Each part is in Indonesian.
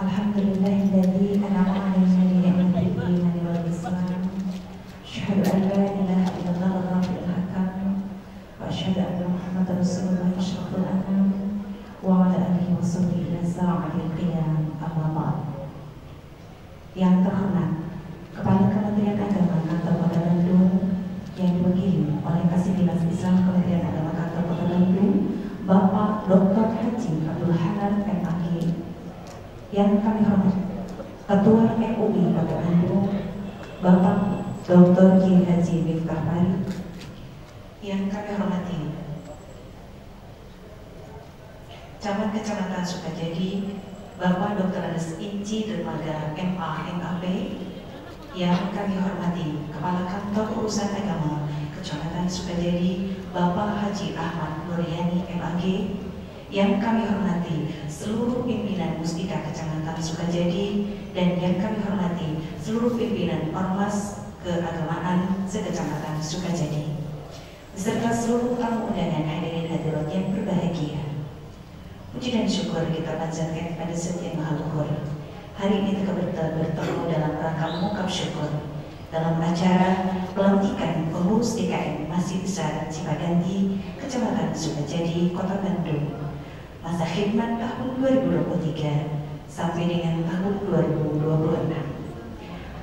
Alhamdulillahilladzi an'ama 'alaina bi ni'matil imani wal islam. Asyhadu an la ilaha illallah al-ghafurul hakam wa asyhadu anna Muhammadar Rasulullah asyraful anam wa ala alihi wa sahbihi ila sa'atil qiyam. Amma ba'd. Yang terhormat Kepala Kementerian Agama Kantor Kota Bandung yang diwakili oleh Kasih Dinas Islam Kementerian Agama Kantor Kota Bandung, Bapak Dr. Haji Abdul Hanan MAG. Yang kami hormati Ketua MUI Kota Bandung, Bapak Dr. Kiai Haji Miftah Farid. Yang kami hormati Camat Kecamatan Sukajadi, Bapak Dr. Andes Inci Dermaga MA MAP. Yang kami hormati Kepala Kantor Urusan Agama Kecamatan Sukajadi, Bapak Haji Ahmad Nuryani MAG. Yang kami hormati seluruh pimpinan Mustika Kecamatan Sukajadi, dan yang kami hormati seluruh pimpinan Ormas Keagamaan sekecamatan Sukajadi, beserta seluruh tamu undangan hadirin hadirat yang berbahagia. Puji dan syukur kita panjatkan kepada Zat Yang Maha Luhur. Hari ini kita bertemu dalam rangka mengungkap syukur dalam acara pelantikan pengurus DKM Masjid Besar Cipaganti, Kecamatan Sukajadi, Kota Bandung, masa khidmat tahun 2023 sampai dengan tahun 2026.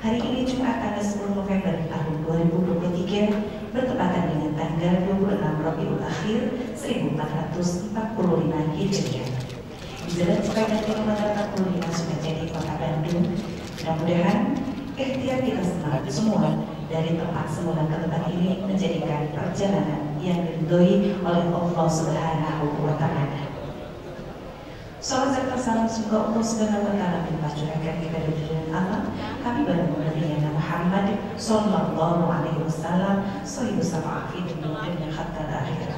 Hari ini Jumat tanggal 10 November tahun 2023 bertepatan dengan tanggal 26 Rabiul Akhir 1445 Hijriah. Di Jalan Cipaganti nomor 45 Sukajadi, Kota Bandung. Mudah-mudahan ikhtiar kita semua dari tempat semula ke tempat ini menjadikan perjalanan yang diridhoi oleh Allah Subhanahu wa Ta'ala. Salam serta salam semoga Allah Subhanahu wa Ta'ala melimpah curahkan kepada junjungan Allah Habibur Nabi Muhammad sallallahu alaihi wasallam, shahibus syafa'ah fi dunya hatta akhir.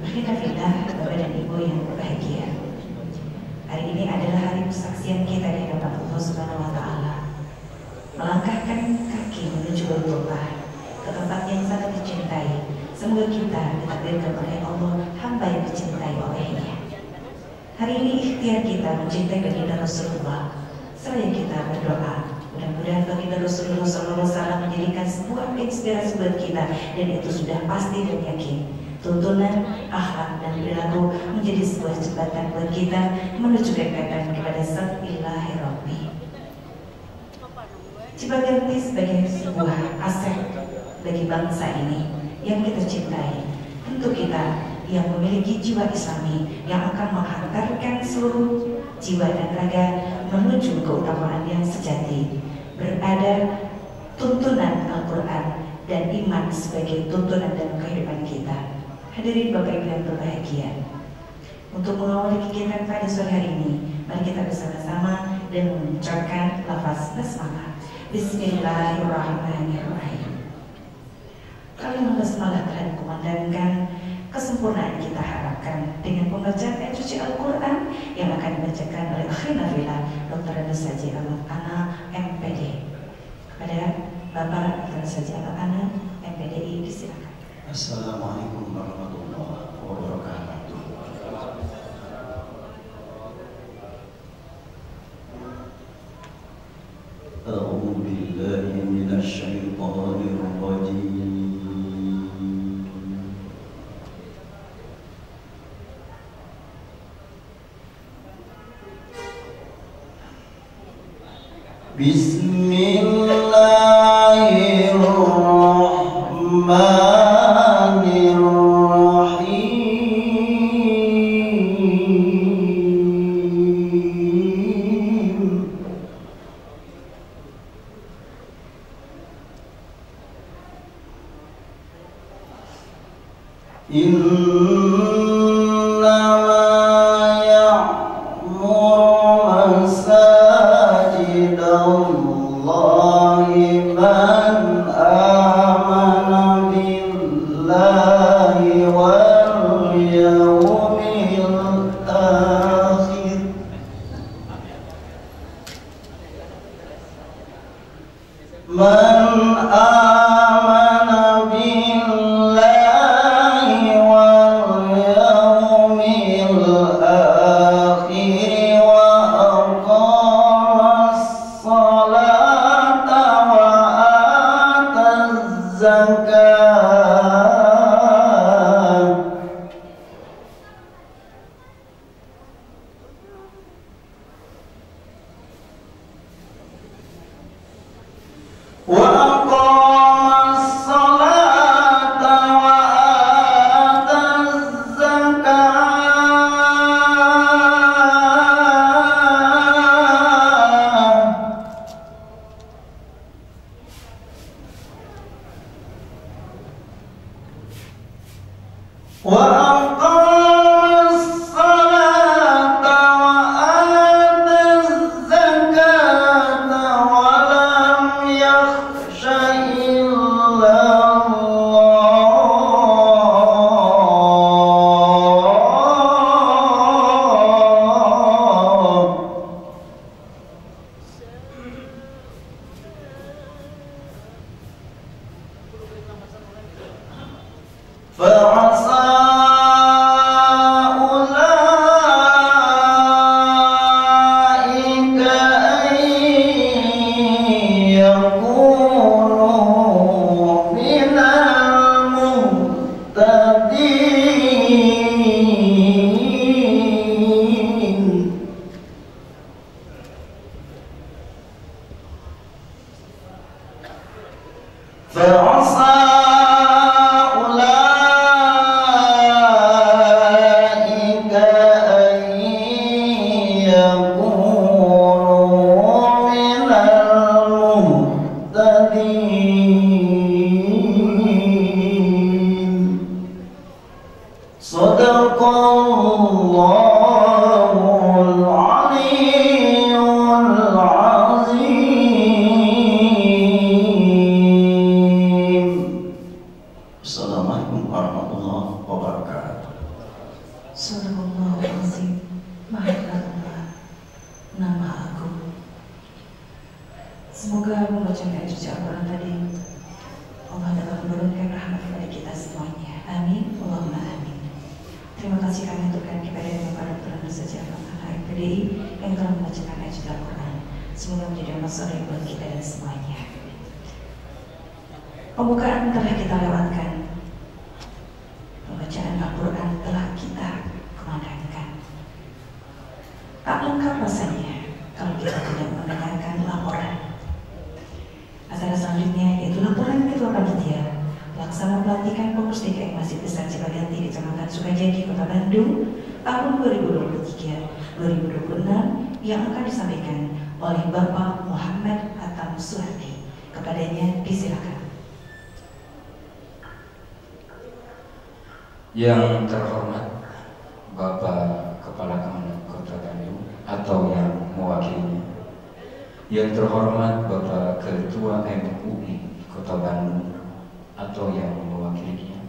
Akhirnya Bapak dan Ibu yang berbahagia, hari ini adalah hari persaksian kita di hadapan Allah Subhanahu wa Ta'ala, melangkahkan kaki menuju Baitullah, ke tempat yang sangat dicintai. Semoga kita ditakdirkan oleh Allah hamba yang dicintai olehnya. Hari ini ikhtiar kita mencintai baginda Rasulullah. Seraya kita berdoa, mudah-mudahan baginda Rasulullah SAW menjadikan sebuah inspirasi buat kita, dan itu sudah pasti dan yakin. Tuntunan, akhlak, dan perilaku menjadi sebuah jembatan buat kita menuju kekayaan kepada Sang Ilahi Rabbi. Cipaganti sebagai sebuah aset bagi bangsa ini yang kita cintai. Tentu kita yang memiliki jiwa Islami yang akan menghantarkan seluruh jiwa dan raga menuju keutamaan yang sejati, berada tuntunan Al-Quran dan iman sebagai tuntunan dalam kehidupan kita. Hadirin Bapak Ibu yang berbahagia, untuk mengawali kegiatan pada sore hari ini, mari kita bersama-sama dan mengucapkan lafaz basmalah. Bismillahirrahmanirrahim. Kalimat basmalah telah dikumandangkan, kesempurnaan kita harapkan dengan pembacaan ayat suci Al-Quran yang akan dibacakan oleh Akhina Villa Dr. Andes Haji Ahmad Ana MPD. Kepada Bapak Dr. Haji Ahmad Ana MPDI, disilakan. Assalamualaikum warahmatullahi wabarakatuh. A'udzu billahi minasy syaithanir rajim. Bismillahirrahmanirrahim. Semoga membacanya ayat Al-Quran tadi Allah dapat menurunkan rahmat kepada kita semuanya. Amin. Allahumma amin. Terima kasih kami aturkan kepada Bapak Dr. Andes HMPDI yang telah membacakan ayat Al-Quran. Semoga menjadi masalah buat kita dan semuanya. Pembukaan telah kita lewatkan. Pembacaan Al-Quran telah kita kumandangkan. Tak lengkap rasanya kalau kita tidak mendengarkan laporan. Acara selanjutnya yaitu laporan Ketua Panitia Pelaksana Pelantikan Pengurus DKM Masjid Besar Cipaganti Kecamatan Sukajadi Kota Bandung tahun 2023-2026 yang akan disampaikan oleh Bapak Muhammad Atam Suhardi. Kepadanya disilakan. Yang terhormat Bapak Kepala Kemenang Kota Bandung atau yang mewakilinya, yang terhormat Bapak Ketua MUI Kota Bandung atau yang mewakilinya,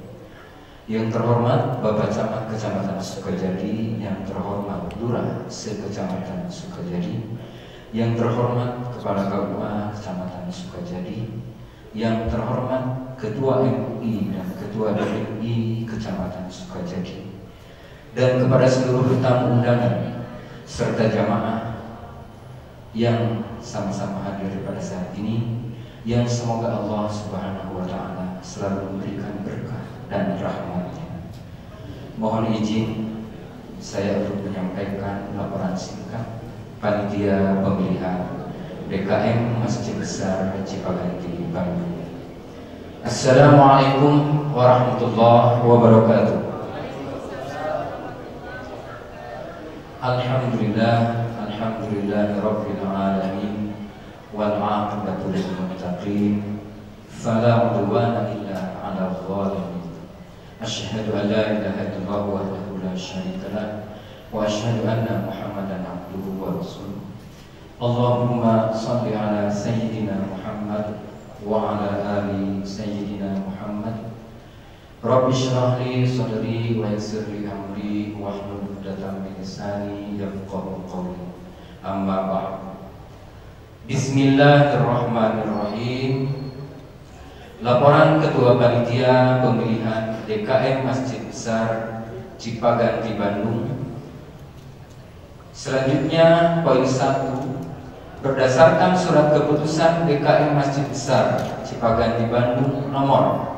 yang terhormat Bapak Camat Kecamatan Sukajadi, yang terhormat Lurah Sekecamatan Sukajadi, yang terhormat Kepala KUA Kecamatan Sukajadi, yang terhormat Ketua MUI dan Ketua DPI Kecamatan Sukajadi, dan kepada seluruh tamu undangan serta jamaah yang sama-sama hadir pada saat ini, yang semoga Allah Subhanahu wa Ta'ala selalu memberikan berkah dan rahmatnya. Mohon izin saya untuk menyampaikan laporan singkat Panitia Pemilihan DKM Masjid Besar Cipaganti Bandung. Assalamualaikum warahmatullahi wabarakatuh. Alhamdulillah, alhamdulillahirabbil alamin, wal 'aqibatu lil muttaqin, fala 'udwana illa 'alal zalimin. Asyhadu an la ilaha illallah wahdahu la syarika lah, wa asyhadu anna Muhammadan 'abduhu wa rasuluh. Allahumma shalli ala sayyidina Muhammad wa ala ali sayyidina Muhammad. Rabbi shrah li sadri wa yassir li amri wahlul 'uqdatam min lisani yafqahu qawli. Amma ba'd. Bismillahirrahmanirrahim. Laporan Ketua Panitia Pemilihan DKM Masjid Besar Cipaganti Bandung. Selanjutnya poin 1. Berdasarkan surat keputusan DKM Masjid Besar Cipaganti Bandung nomor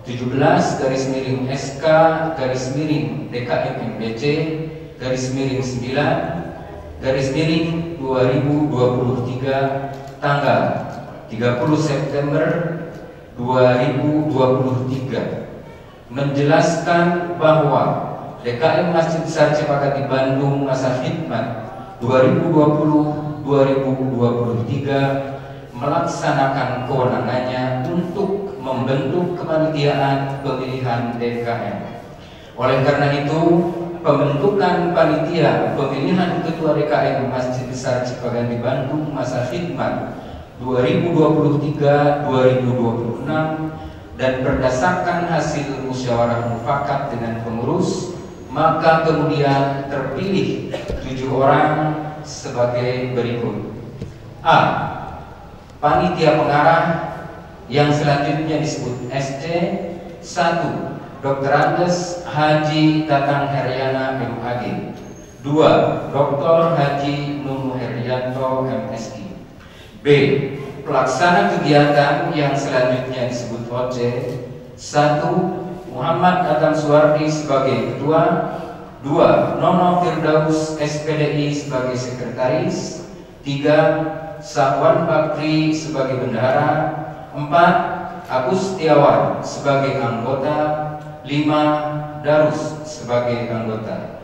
17/DKM-9/2023 tanggal 30 September 2023 menjelaskan bahwa DKM Masjid Besar Cipaganti Bandung masa khidmat 2020-2023 melaksanakan kewenangannya untuk membentuk kepanitiaan pemilihan DKM. Oleh karena itu, pembentukan panitia pemilihan Ketua DKM Masjid Besar Cipaganti Bandung masa khidmat 2023-2026 dan berdasarkan hasil musyawarah mufakat dengan pengurus, maka kemudian terpilih 7 orang sebagai berikut. A. Panitia pengarah yang selanjutnya disebut SC. 1. Dr. Andes Haji Tatang Heriana MAG. 2. Dr. Haji Nunu Herianto MSI. B. Pelaksana kegiatan yang selanjutnya disebut OC. 1. Muhammad Atam Suhardi sebagai ketua. 2. Nono Firdaus SPDI sebagai sekretaris. 3. Sahwan Bakri sebagai bendahara. 4. Agus Setiawan sebagai anggota. 5. Darus sebagai anggota.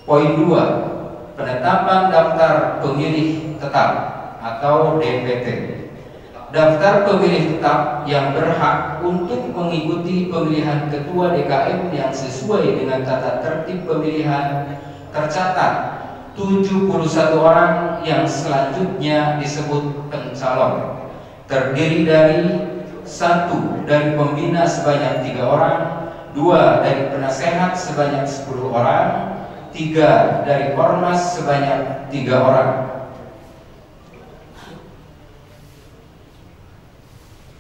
Poin 2, penetapan daftar pemilih tetap atau DPT. Daftar pemilih tetap yang berhak untuk mengikuti pemilihan ketua DKM yang sesuai dengan tata tertib pemilihan tercatat 71 orang yang selanjutnya disebut pencalon. Terdiri dari 1 dari pembina sebanyak 3 orang, 2 dari penasehat sebanyak 10 orang, 3 dari ormas sebanyak 3 orang.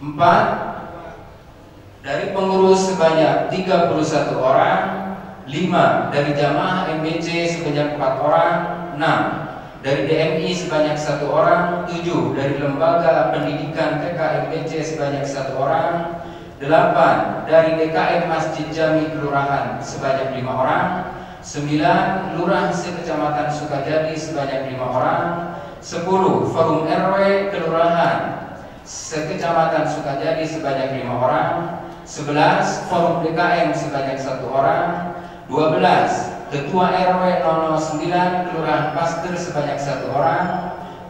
4 dari pengurus sebanyak 31 orang, 5 dari jamaah MBC sebanyak 4 orang, 6 dari DMI sebanyak 1 orang, 7 dari lembaga pendidikan TK MBC sebanyak 1 orang, 8 dari DKM Masjid Jami Kelurahan sebanyak 5 orang, 9 lurah sekecamatan Sukajadi sebanyak 5 orang, 10 forum RW Kelurahan sekecamatan Sukajadi sebanyak 5 orang, 11 forum DKM sebanyak 1 orang, 12 ketua RW 009 Kelurahan Pasteur sebanyak 1 orang,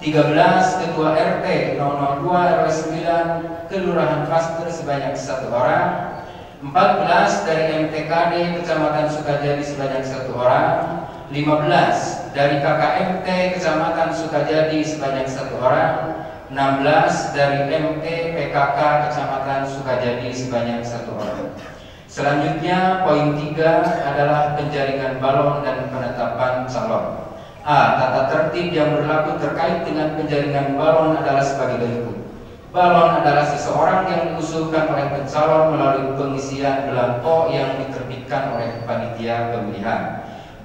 13 ketua RT 002 RW 9 Kelurahan Pasteur sebanyak 1 orang, 14 dari MTKD Kecamatan Sukajadi sebanyak 1 orang, 15 dari KKMT Kecamatan Sukajadi sebanyak 1 orang, 16 dari MT PKK Kecamatan Sukajadi sebanyak 1 orang. Selanjutnya poin 3 adalah penjaringan balon dan penetapan calon. A. Tata tertib yang berlaku terkait dengan penjaringan balon adalah sebagai berikut. Balon adalah seseorang yang diusulkan oleh pencalon melalui pengisian belangko yang diterbitkan oleh panitia pemilihan.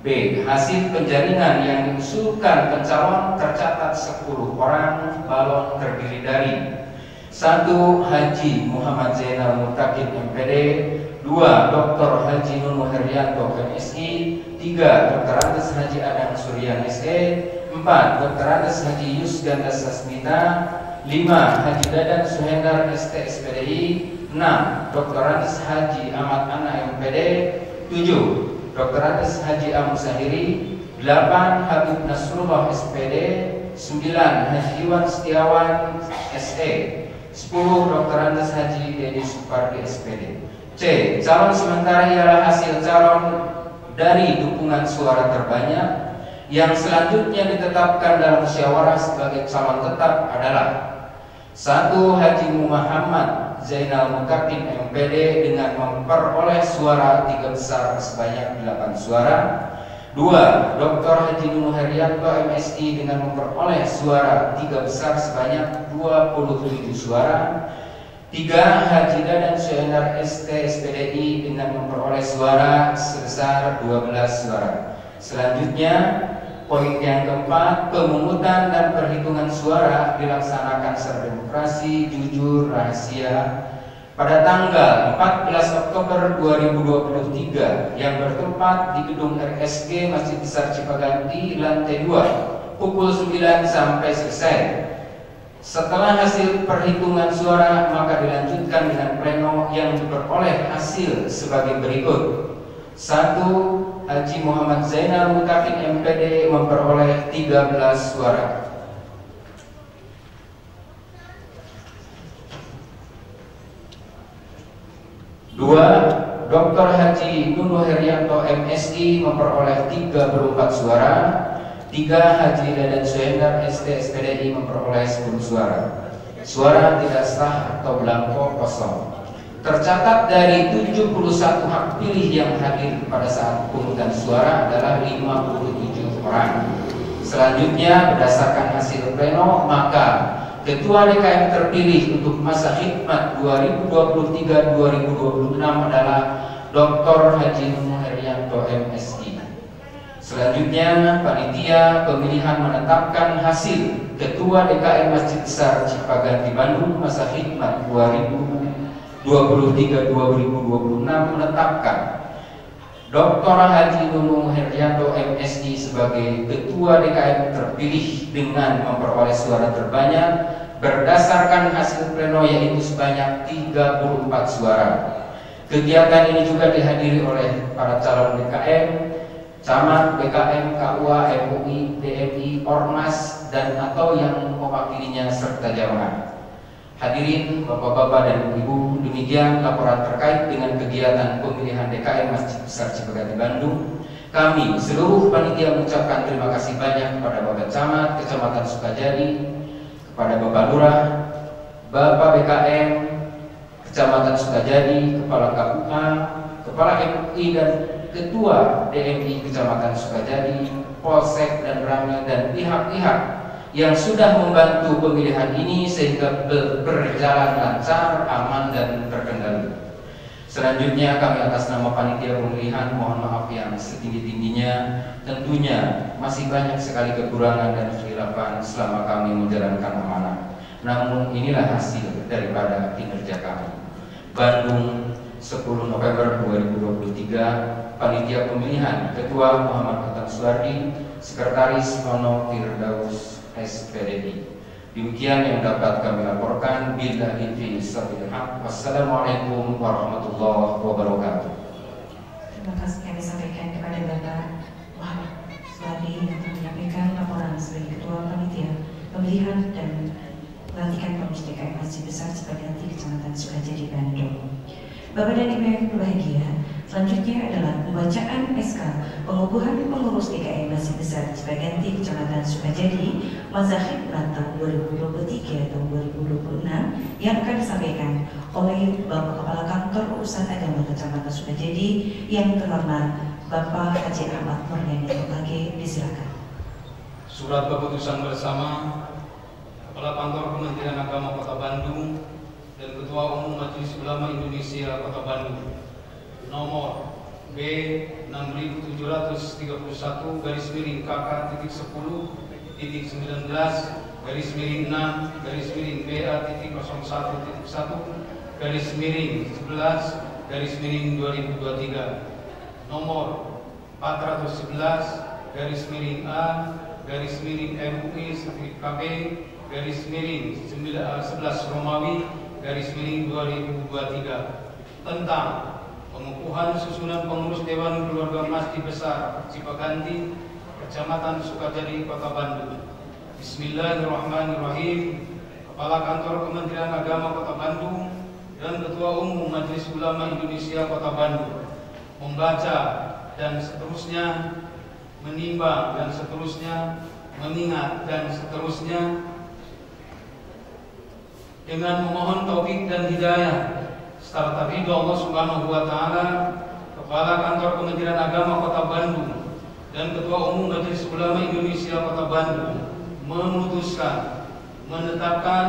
B. Hasil penjaringan yang diusulkan pencalon tercatat 10 orang. Balon terdiri dari 1. Haji Muhammad Zainal Mutakin MPD, 2. Dr. Haji Nunu Herianto MSI, 3. Dr. Andes Haji Adang Suryan SE, 4. Dr. Andes Haji Yusganda Sasmita, 5. Haji Dadan Suhendar ST SPDI, 6. Dr. Andes Haji Ahmad Ana MPD, 7. Dr. Andes Haji Amu Sahiri, 8. Habib Nasrullah SPD, 9. Haji Iwan Setiawan SE, 10. Dr. Andes Haji Dedi Supardi SPD. C. Calon sementara ialah hasil calon dari dukungan suara terbanyak yang selanjutnya ditetapkan dalam musyawarah sebagai calon tetap adalah 1. Haji Muhammad Zainal Mutakin MPD dengan memperoleh suara 3 besar sebanyak 8 suara, 2. Dr. Haji Nunu Herianto MSI dengan memperoleh suara 3 besar sebanyak 27 suara, 3. Haji Dadan Suhendar ST SPDI dengan memperoleh suara sebesar 12 suara. Selanjutnya poin yang keempat, pemungutan dan perhitungan suara dilaksanakan secara demokrasi, jujur, rahasia pada tanggal 14 Oktober 2023 yang bertempat di gedung RSG Masjid Besar Cipaganti lantai 2 pukul 9 sampai selesai. Setelah hasil perhitungan suara maka dilanjutkan dengan pleno yang diperoleh hasil sebagai berikut. 1. Haji Muhammad Zainal Mutakin MPD memperoleh 13 suara. 2. Dr. Haji Nunu Herianto MSI memperoleh 34 suara. 3. Haji Dadan Suhendar ST SPDI memperoleh 10 suara. Suara tidak sah atau belangko kosong. Tercatat dari 71 hak pilih yang hadir pada saat pemungutan suara adalah 57 orang. Selanjutnya berdasarkan hasil pleno maka Ketua DKM terpilih untuk masa khidmat 2023-2026 adalah Dr. Haji Nunu Herianto MSI. Selanjutnya panitia pemilihan menetapkan hasil Ketua DKM Masjid Besar Cipaganti Bandung masa khidmat 2023-2026 menetapkan Dr. Haji Nunu Herianto MSI sebagai Ketua DKM terpilih dengan memperoleh suara terbanyak berdasarkan hasil pleno yaitu sebanyak 34 suara. Kegiatan ini juga dihadiri oleh para calon DKM camat, BKM, KUA, MUI, DMI, Ormas, dan atau yang mewakilinya serta jamaah. Hadirin Bapak-Bapak dan Ibu, demikian laporan terkait dengan kegiatan pemilihan DKM Masjid Besar Cipaganti Bandung. Kami seluruh panitia mengucapkan terima kasih banyak kepada Bapak Camat Kecamatan Sukajadi, kepada Bapak Lurah, Bapak BKM Kecamatan Sukajadi, Kepala KUA, Kepala MUI dan Ketua DMI Kecamatan Sukajadi, Polsek dan Ramil dan pihak-pihak yang sudah membantu pemilihan ini sehingga berjalan lancar, aman dan terkendali. Selanjutnya kami atas nama panitia pemilihan mohon maaf yang setinggi-tingginya. Tentunya masih banyak sekali kekurangan dan kekhilafan selama kami menjalankan amanah. Namun inilah hasil daripada kinerja kami. Bandung, 10 November 2023, panitia pemilihan Ketua Muhammad Hatta Suwardi, Sekretaris Ono Firdaus SPDI. Demikian yang dapat kami laporkan. Billahi fi sabilil haq. Wassalamualaikum warahmatullahi wabarakatuh. Terima kasih kami sampaikan kepada Bapak Muhammad Suwardi yang telah menyampaikan laporan sebagai Ketua Panitia Pemilihan dan Pelantikan Pengurus DKM Masjid Besar Cipaganti Kecamatan Sukajadi Bandung. Bapak dan Ibu yang berbahagia, selanjutnya adalah pembacaan SK pengukuhan pengurus DKM Masjid Besar Cipaganti Kecamatan Sukajadi masa khidmat tahun 2023 tahun 2026 yang akan disampaikan oleh Bapak Kepala Kantor Urusan Agama Kecamatan Sukajadi yang terhormat Bapak Haji Ahmad Murniani MKG. Disilakan. Surat keputusan bersama Kepala Kantor Kementerian Agama Kota Bandung dan Ketua Umum Majelis Ulama Indonesia Kota Bandung nomor B/10/10/10/11/11/2023 nomor 411/A/MUI/KB/11 Romawi/2023 tentang pengukuhan susunan pengurus Dewan Keluarga Masjid Besar Cipaganti Kecamatan Sukajadi Kota Bandung. Bismillahirrahmanirrahim. Kepala Kantor Kementerian Agama Kota Bandung dan Ketua Umum Majelis Ulama Indonesia Kota Bandung membaca dan seterusnya, menimbang dan seterusnya, mengingat dan seterusnya, dengan memohon taufik dan hidayah serta ridho Allah Subhanahu wa taala. Kepala Kantor Kementerian Agama Kota Bandung dan Ketua Umum Majelis Ulama Indonesia Kota Bandung memutuskan menetapkan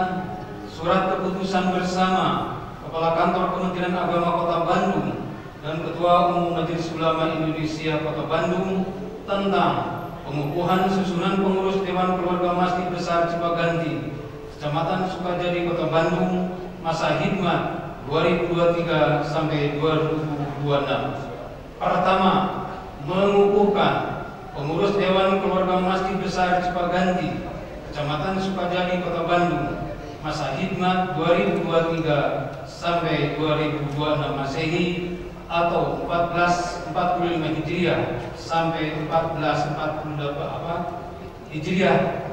surat keputusan bersama Kepala Kantor Kementerian Agama Kota Bandung dan Ketua Umum Majelis Ulama Indonesia Kota Bandung tentang pengukuhan susunan pengurus Dewan Keluarga Masjid Besar Cipaganti Kecamatan Sukajadi Kota Bandung masa khidmat 2023 sampai 2026. Pertama, mengukuhkan pengurus Dewan Keluarga Masjid Besar Cipaganti Kecamatan Sukajadi Kota Bandung masa khidmat 2023 sampai 2026 Masehi atau 1445 Hijriah sampai 1448 Hijriah.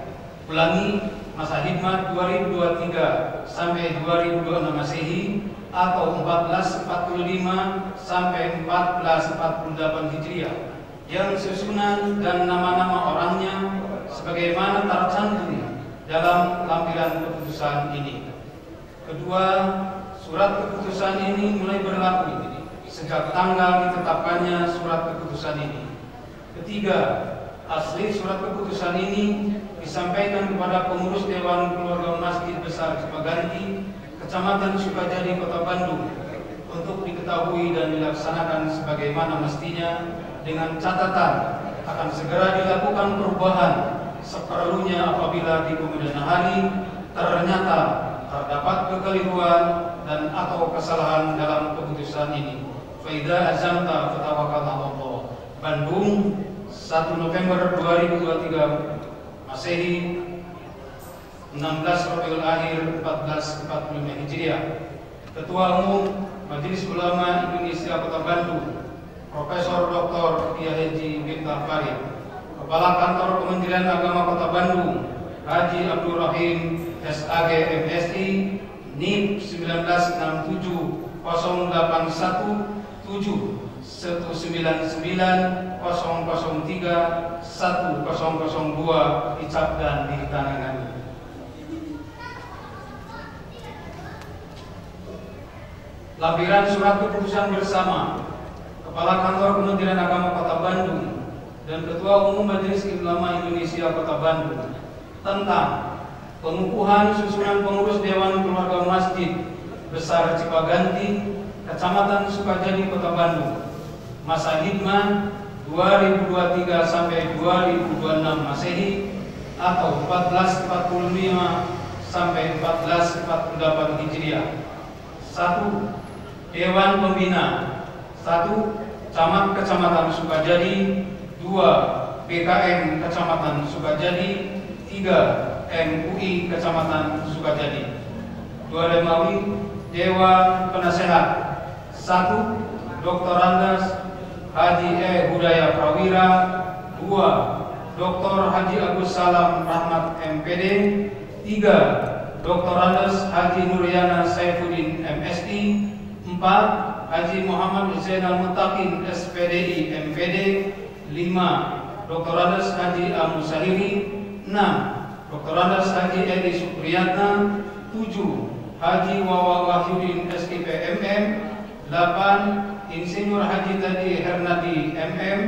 Ulangi, masa khidmat 2023 sampai 2026 Masehi atau 1445 sampai 1448 Hijriah yang susunan dan nama-nama orangnya sebagaimana tercantum dalam lampiran keputusan ini. Kedua, surat keputusan ini mulai berlaku sejak tanggal ditetapkannya surat keputusan ini. Ketiga, asli surat keputusan ini disampaikan kepada pengurus Dewan Keluarga Masjid Besar Cipaganti Kecamatan Sukajadi Kota Bandung untuk diketahui dan dilaksanakan sebagaimana mestinya, dengan catatan akan segera dilakukan perubahan seperlunya apabila di kemudian hari ternyata terdapat kekeliruan dan atau kesalahan dalam keputusan ini. Faida azamta fatawakal Allah. Bandung, 1 November 2023 Masehi, 16 Rabiul Akhir 1445 Hijriah. Ketua Umum Majelis Ulama Indonesia Kota Bandung Profesor Dr. Kiai Haji Miftah Farid, Kepala Kantor Kementerian Agama Kota Bandung Haji Abdul Rahim SAG MSI NIP 1967 081 7 199 003 1002 dicap dan ditandatangani. Lampiran surat keputusan bersama Kepala Kantor Kementerian Agama Kota Bandung dan Ketua Umum Majelis Ulama Indonesia Kota Bandung tentang pengukuhan susunan pengurus Dewan Keluarga Masjid Besar Cipaganti, Kecamatan Sukajadi, Kota Bandung. Masa hikmah 2023 sampai 2026 Masehi atau 1445 sampai 1448 Hijriah. 1. Dewan Pembina. 1. Camat Kecamatan Sukajadi. 2. BKM Kecamatan Sukajadi. 3. MUI Kecamatan Sukajadi. 2. Remawi Dewan Penasehat. 1. Dr. Andes Haji Hudaya Prawira. 2. Dr. Haji Agus Salam Rahmat MPD. 3. Dr. Andes Haji Nuryana Saifuddin MSI. 4. Haji Muhammad Zainal Mutakin SPDI MPD. 5. Dr. Andes Haji Amu Sahiri. 6. Dr. Andes Haji Edi Supriyatna. 7. Haji Wawa Wahyudin SIP MM. 8. Insinyur Haji Tadi Hernadi MM.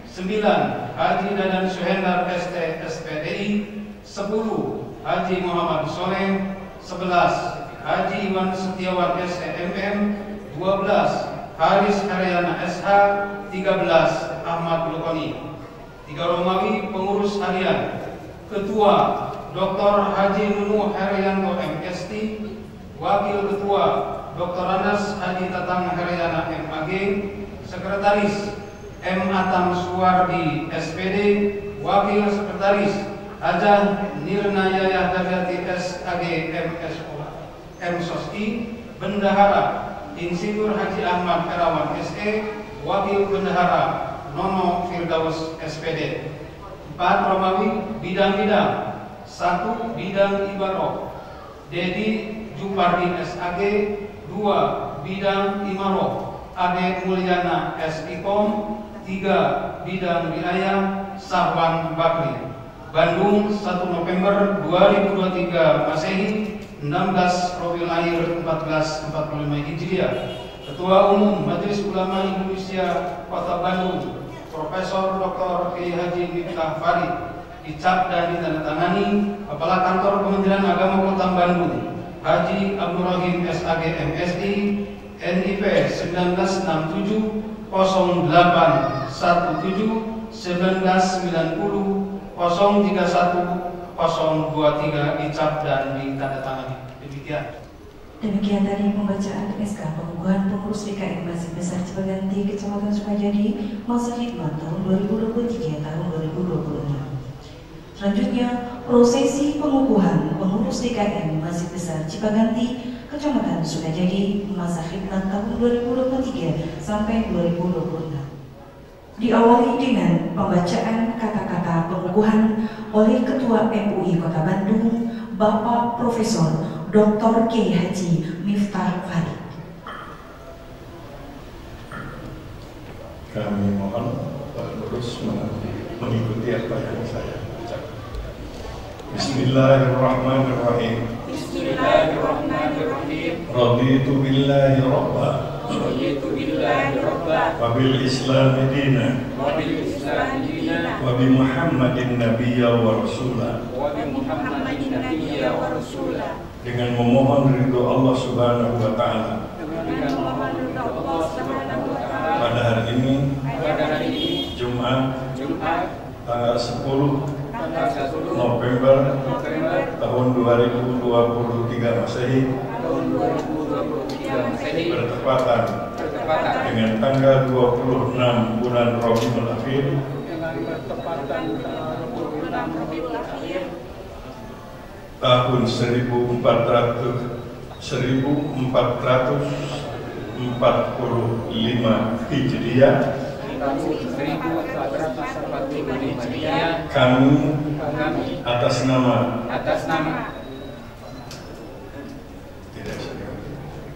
9. Haji Dadan Suhendar ST SPDI. 10. Haji Muhammad Soleh. 11. Haji Iwan Setiawan SEMM. 12. Haris Haryana SH. 13. Ahmad Lukoni. 3. Romawi Pengurus Harian. Ketua Dr. Haji Nunu Haryanto MST. Wakil Ketua Dr. Anas Haji Tatang Haryana MAG. Sekretaris M. Atam Suwardi SPD. Wakil Sekretaris Hajah Nirna Yayah Darjati SAG MSOSI. Bendahara Insinyur Haji Ahmad Herawan SE. Wakil Bendahara Nono Firdaus SPD. 4. Romawi bidang-bidang. 1. Bidang Ibaroh Dedi Jupardi SAG. 2. Bidang Imaroh Ade Mulyana SIKOM. 3. Bidang Riayah Sahwan Bakri. Bandung 1 November 2023 Masehi, 16 Rabiul Akhir 1445 Hijriah. Ketua Umum Majelis Ulama Indonesia Kota Bandung Profesor Dr. Kiai Haji Miftah Farid dicap dan ditandatangani Kepala Kantor Kementerian Agama Kota Bandung Haji Abdul Rahim SAG MSI NIP 1967 0817 1990 031 023 dicap dan ditandatangani. Demikian tadi pembacaan SK pengukuhan pengurus DKM Masjid Besar Cipaganti Kecamatan Sukajadi masa hikmat tahun 2023 tahun 2026. Selanjutnya prosesi pengukuhan pengurus DKM Masjid Besar Cipaganti Kecamatan Sukajadi masa hikmat tahun 2023 sampai 2026. Diawali dengan pembacaan kata-kata pengukuhan oleh Ketua MUI Kota Bandung Bapak Profesor Dr. Kiai Haji Miftah Farid. Kami mohon terus mengikuti apa yang saya ucapkan. Bismillahirrahmanirrahim. Bismillahirrahmanirrahim. Raditu billahi rabba. Raditu billahi rabba. Wa bil islami dina. Wa bil islami dina. Wa bi Muhammadin nabiyya wa rasula. Wa bi Muhammadin nabiyya wa rasula. Dengan memohon ridho Allah Subhanahu wa taala. Dengan memohon ridho Allah Subhanahu wa taala. Pada hari ini Jumat tanggal 10 November tahun 2023 Masehi bertepatan dengan tanggal 26 bulan Rabiul Akhir tahun 1445 Hijriah Kami atas nama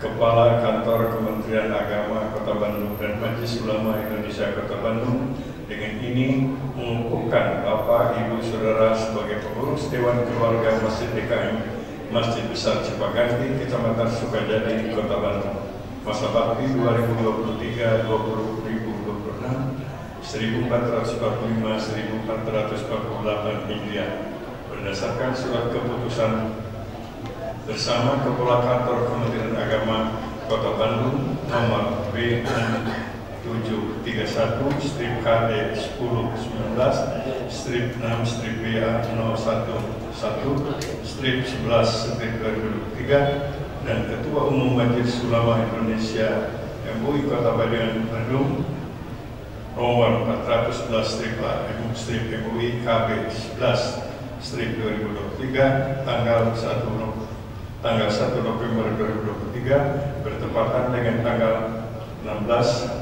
Kepala Kantor Kementerian Agama Kota Bandung dan Majelis Ulama Indonesia Kota Bandung dengan ini mengukuhkan Bapak, Ibu, Saudara sebagai pengurus Dewan Keluarga Masjid DKM Masjid Besar Cipaganti, Kecamatan Sukajadi, Kota Bandung, masa bakti 2023-2026, 1445-1448 Hijriah, berdasarkan surat keputusan bersama Kepala Kantor Kementerian Agama Kota Bandung nomor B7-1-KD10-3/11/BA-011/11/2023 dan Ketua Umum Majelis Ulama Indonesia MUI Kota Bandung nomor 411/MUI KB 11/2023 tanggal 1 November 2023 bertepatan dengan tanggal 16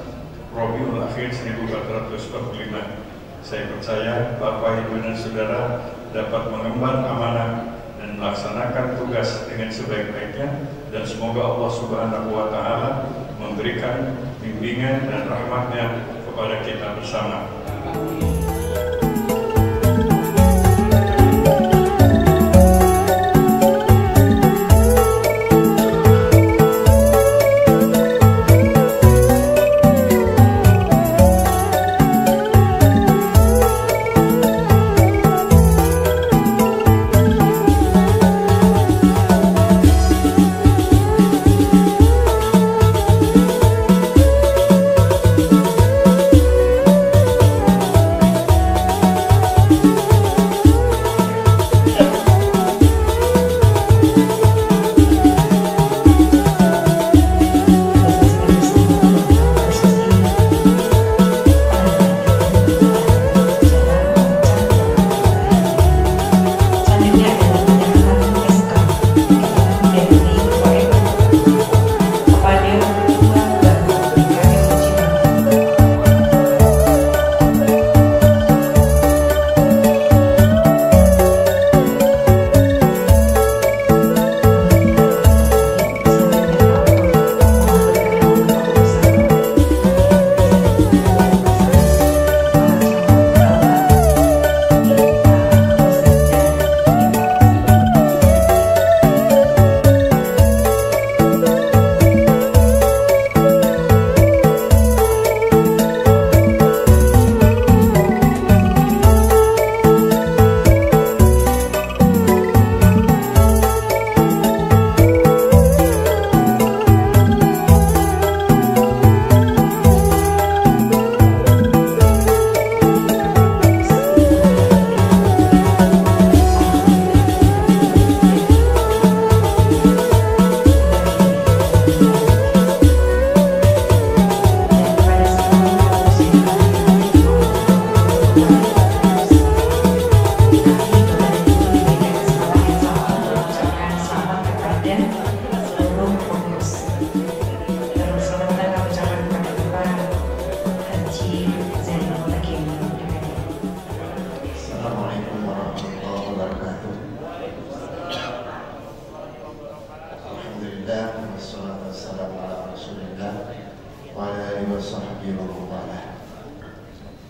Rabiul Akhir 1445. Saya percaya Bapak, Ibu, dan Saudara dapat mengemban amanah dan melaksanakan tugas dengan sebaik-baiknya, dan semoga Allah Subhanahu wa Ta'ala memberikan bimbingan dan rahmatnya kepada kita bersama.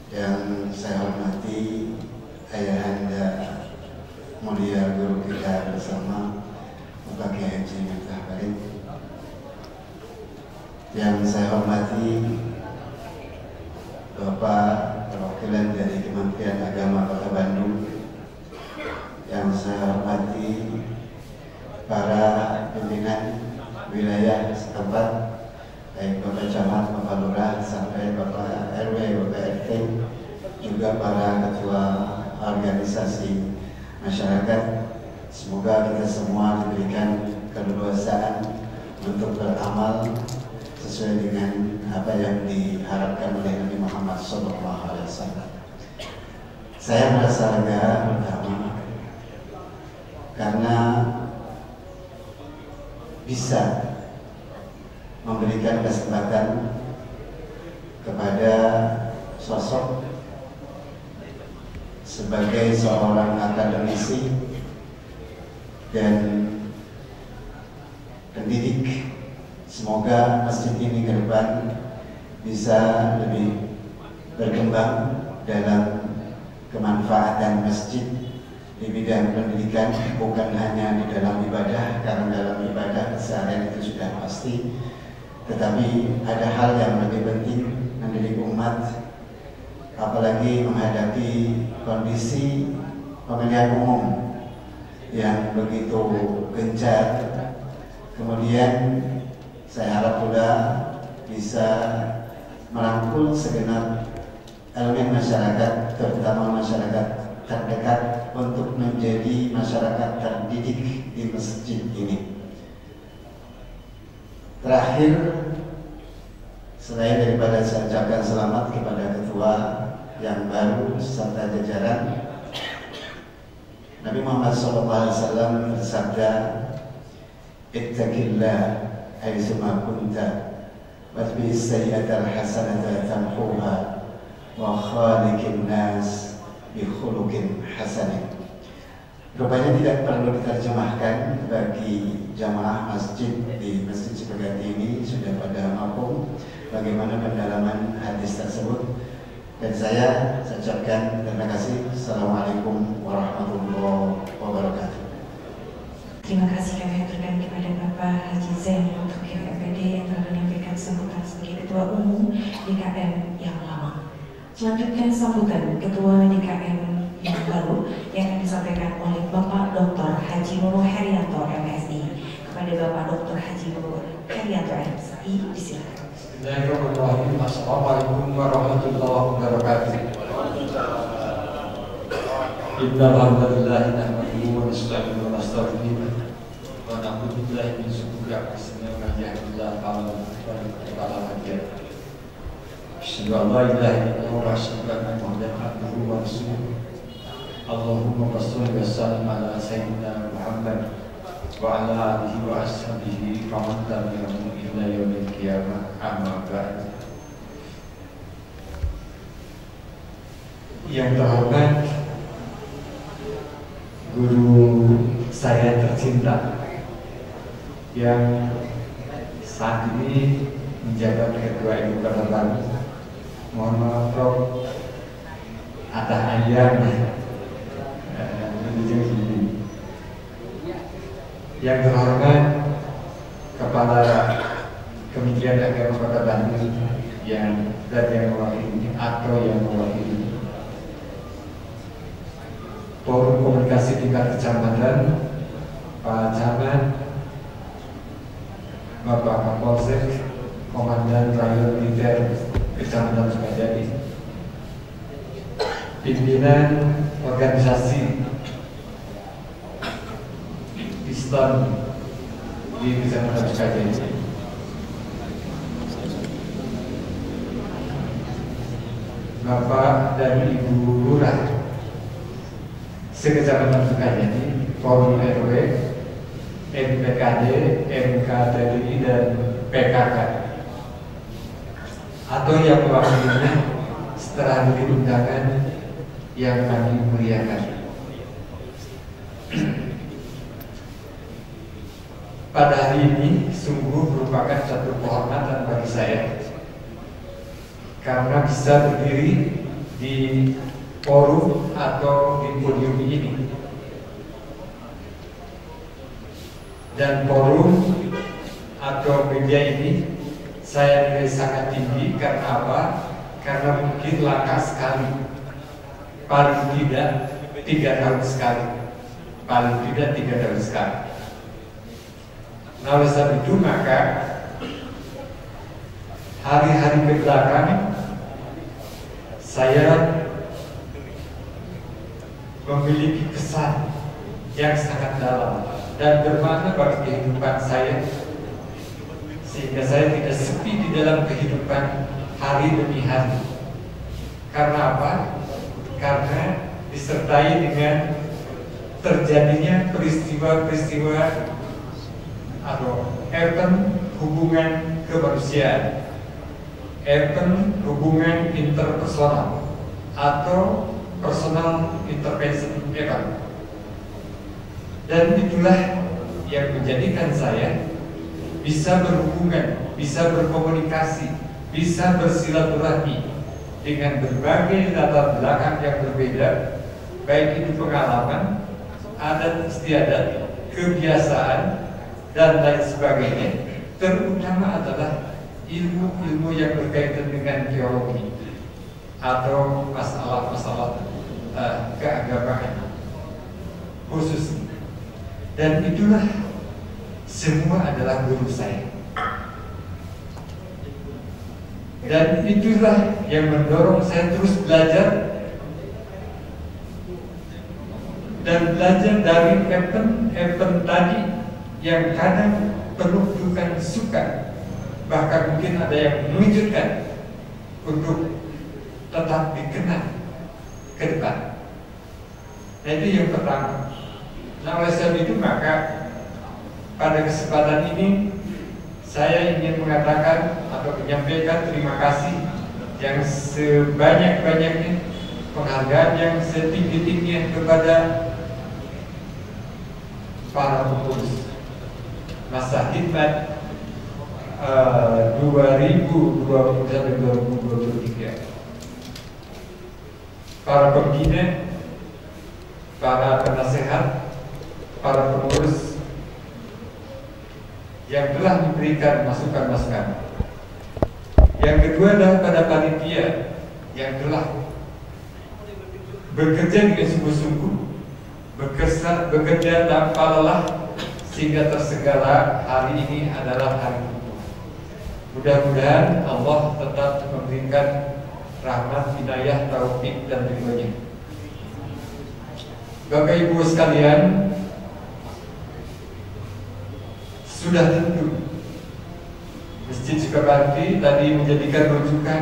Yang saya hormati Ayahanda mulia guru kita bersama Bapak Kiai Haji Miftah Farid. Yang saya hormati Bapak perwakilan dari Kementerian Agama Kota Bandung. Yang saya hormati para pimpinan wilayah setempat, baik Bapak Camat, Bapak Lurah, sampai Bapak RW, Bapak RT, juga para ketua organisasi masyarakat. Semoga kita semua diberikan keleluasaan untuk beramal sesuai dengan apa yang diharapkan oleh Nabi Muhammad SAW. Saya merasa lega pertama karena bisa memberikan kesempatan kepada sosok sebagai seorang akademisi dan pendidik. Semoga masjid ini ke depan bisa lebih berkembang dalam kemanfaatan masjid di bidang pendidikan, bukan hanya di dalam ibadah, karena dalam ibadah keseharian itu sudah pasti, tetapi ada hal yang lebih penting mendidik umat, apalagi menghadapi kondisi pemilihan umum yang begitu gencar. Kemudian saya harap pula bisa merangkul segenap elemen masyarakat, terutama masyarakat terdekat, untuk menjadi masyarakat terdidik di masjid ini. Terakhir, selain daripada saya ucapkan selamat kepada ketua yang baru serta jajaran, Nabi Muhammad SAW bersabda, "Ittaqillah haitsuma kunta, watbi'is sayyi'atal hasanata tamhuha, wa khaliqin nas bi khuluqin hasanin." Rupanya tidak perlu diterjemahkan bagi jamaah masjid di Masjid Cipagati ini sudah pada mampu bagaimana pendalaman hadis tersebut. Dan saya ucapkan terima kasih. Assalamualaikum warahmatullahi wabarakatuh. Terima kasih kami aturkan kepada Bapak Haji Zain untuk FPD yang telah menyampaikan sambutan sebagai Ketua Umum DKM yang lama. Selanjutnya sambutan Ketua DKM yang baru yang akan disampaikan oleh Bapak Dr. Haji Nurul Herianto MSI. Kepada Bapak Dr. Haji Nurul Herianto MSI, disilakan. Bismillahirrahmanirrahim. Assalamualaikum warahmatullahi wabarakatuh. Innal hamdalillah nahmaduhu wa nasta'inuhu wa nastaghfiruh wa na'udzu billahi min shururi anfusina wa man yahdihillahu fala mudilla lahu. Asyhadu an la ilaha illallah wa asyhadu anna Muhammadan abduhu wa rasuluh. Allahumma shalli wa sallim ala sayyidina Muhammad wa ala alihi wa ashabihi wa man tabi'ahum ila yaumil qiyamah. Amma ba'd. Yang terhormat guru saya tercinta yang saat ini menjabat Ketua Ibu Kota Bandung, mohon maaf Prof, atas ayam yang terhormat Kepala Kementerian Agama Kota Bandung yang mewakili atau yang mewakili Forum Komunikasi Tingkat Kecamatan, Pak Camat, Bapak Kapolsek, Komandan Rayon Militer Kecamatan Sukajadi, pimpinan organisasi Islam di Kecamatan Sukajadi, Bapak dan Ibu Lurah Sekecamatan Sukajadi, Forum RW, MPKD, MKTDI, dan PKK, atau yang mewakilinya setelah undangan yang kami muliakan. Pada hari ini sungguh merupakan satu kehormatan bagi saya karena bisa berdiri di forum atau di podium ini. Dan forum atau media ini saya nilai sangat tinggi. Karena apa? Karena mungkin langka sekali, paling tidak 3 tahun sekali, paling tidak 3 tahun sekali. Nah, oleh sebab itu maka hari-hari kebelakang saya memiliki kesan yang sangat dalam dan bermakna bagi kehidupan saya, sehingga saya tidak sepi di dalam kehidupan hari demi hari. Karena apa? Karena disertai dengan terjadinya peristiwa-peristiwa atau event hubungan kemanusiaan, event hubungan interpersonal atau personal intervention event. Dan itulah yang menjadikan saya bisa berhubungan, bisa berkomunikasi, bisa bersilaturahmi dengan berbagai latar belakang yang berbeda, baik itu pengalaman, adat istiadat, kebiasaan, dan lain sebagainya. Terutama adalah ilmu-ilmu yang berkaitan dengan teologi atau masalah-masalah keagamaan khusus. Dan itulah semua adalah guru saya. Dan itulah yang mendorong saya terus belajar dan belajar dari event tadi yang kadang penuh duka suka, bahkan mungkin ada yang mengejutkan untuk tetap dikenal ke depan. Nah, itu yang pertama. Nah, oleh sebab itu maka pada kesempatan ini saya ingin mengatakan atau menyampaikan terima kasih yang sebanyak-banyaknya, penghargaan yang setinggi-tingginya kepada para pengurus masa khidmat 2020 sampai 2023, para pembina, para penasehat, para pengurus yang telah memberikan masukan-masukan. Yang kedua adalah pada panitia yang telah bekerja dengan sungguh-sungguh, bekerja tanpa lelah, sehingga tersegala hari ini adalah hari itu. Mudah-mudahan Allah tetap memberikan rahmat, hidayah, taufik, dan ridhonya. Bapak Ibu sekalian, sudah tentu Masjid Sukabakti tadi menjadikan rujukan.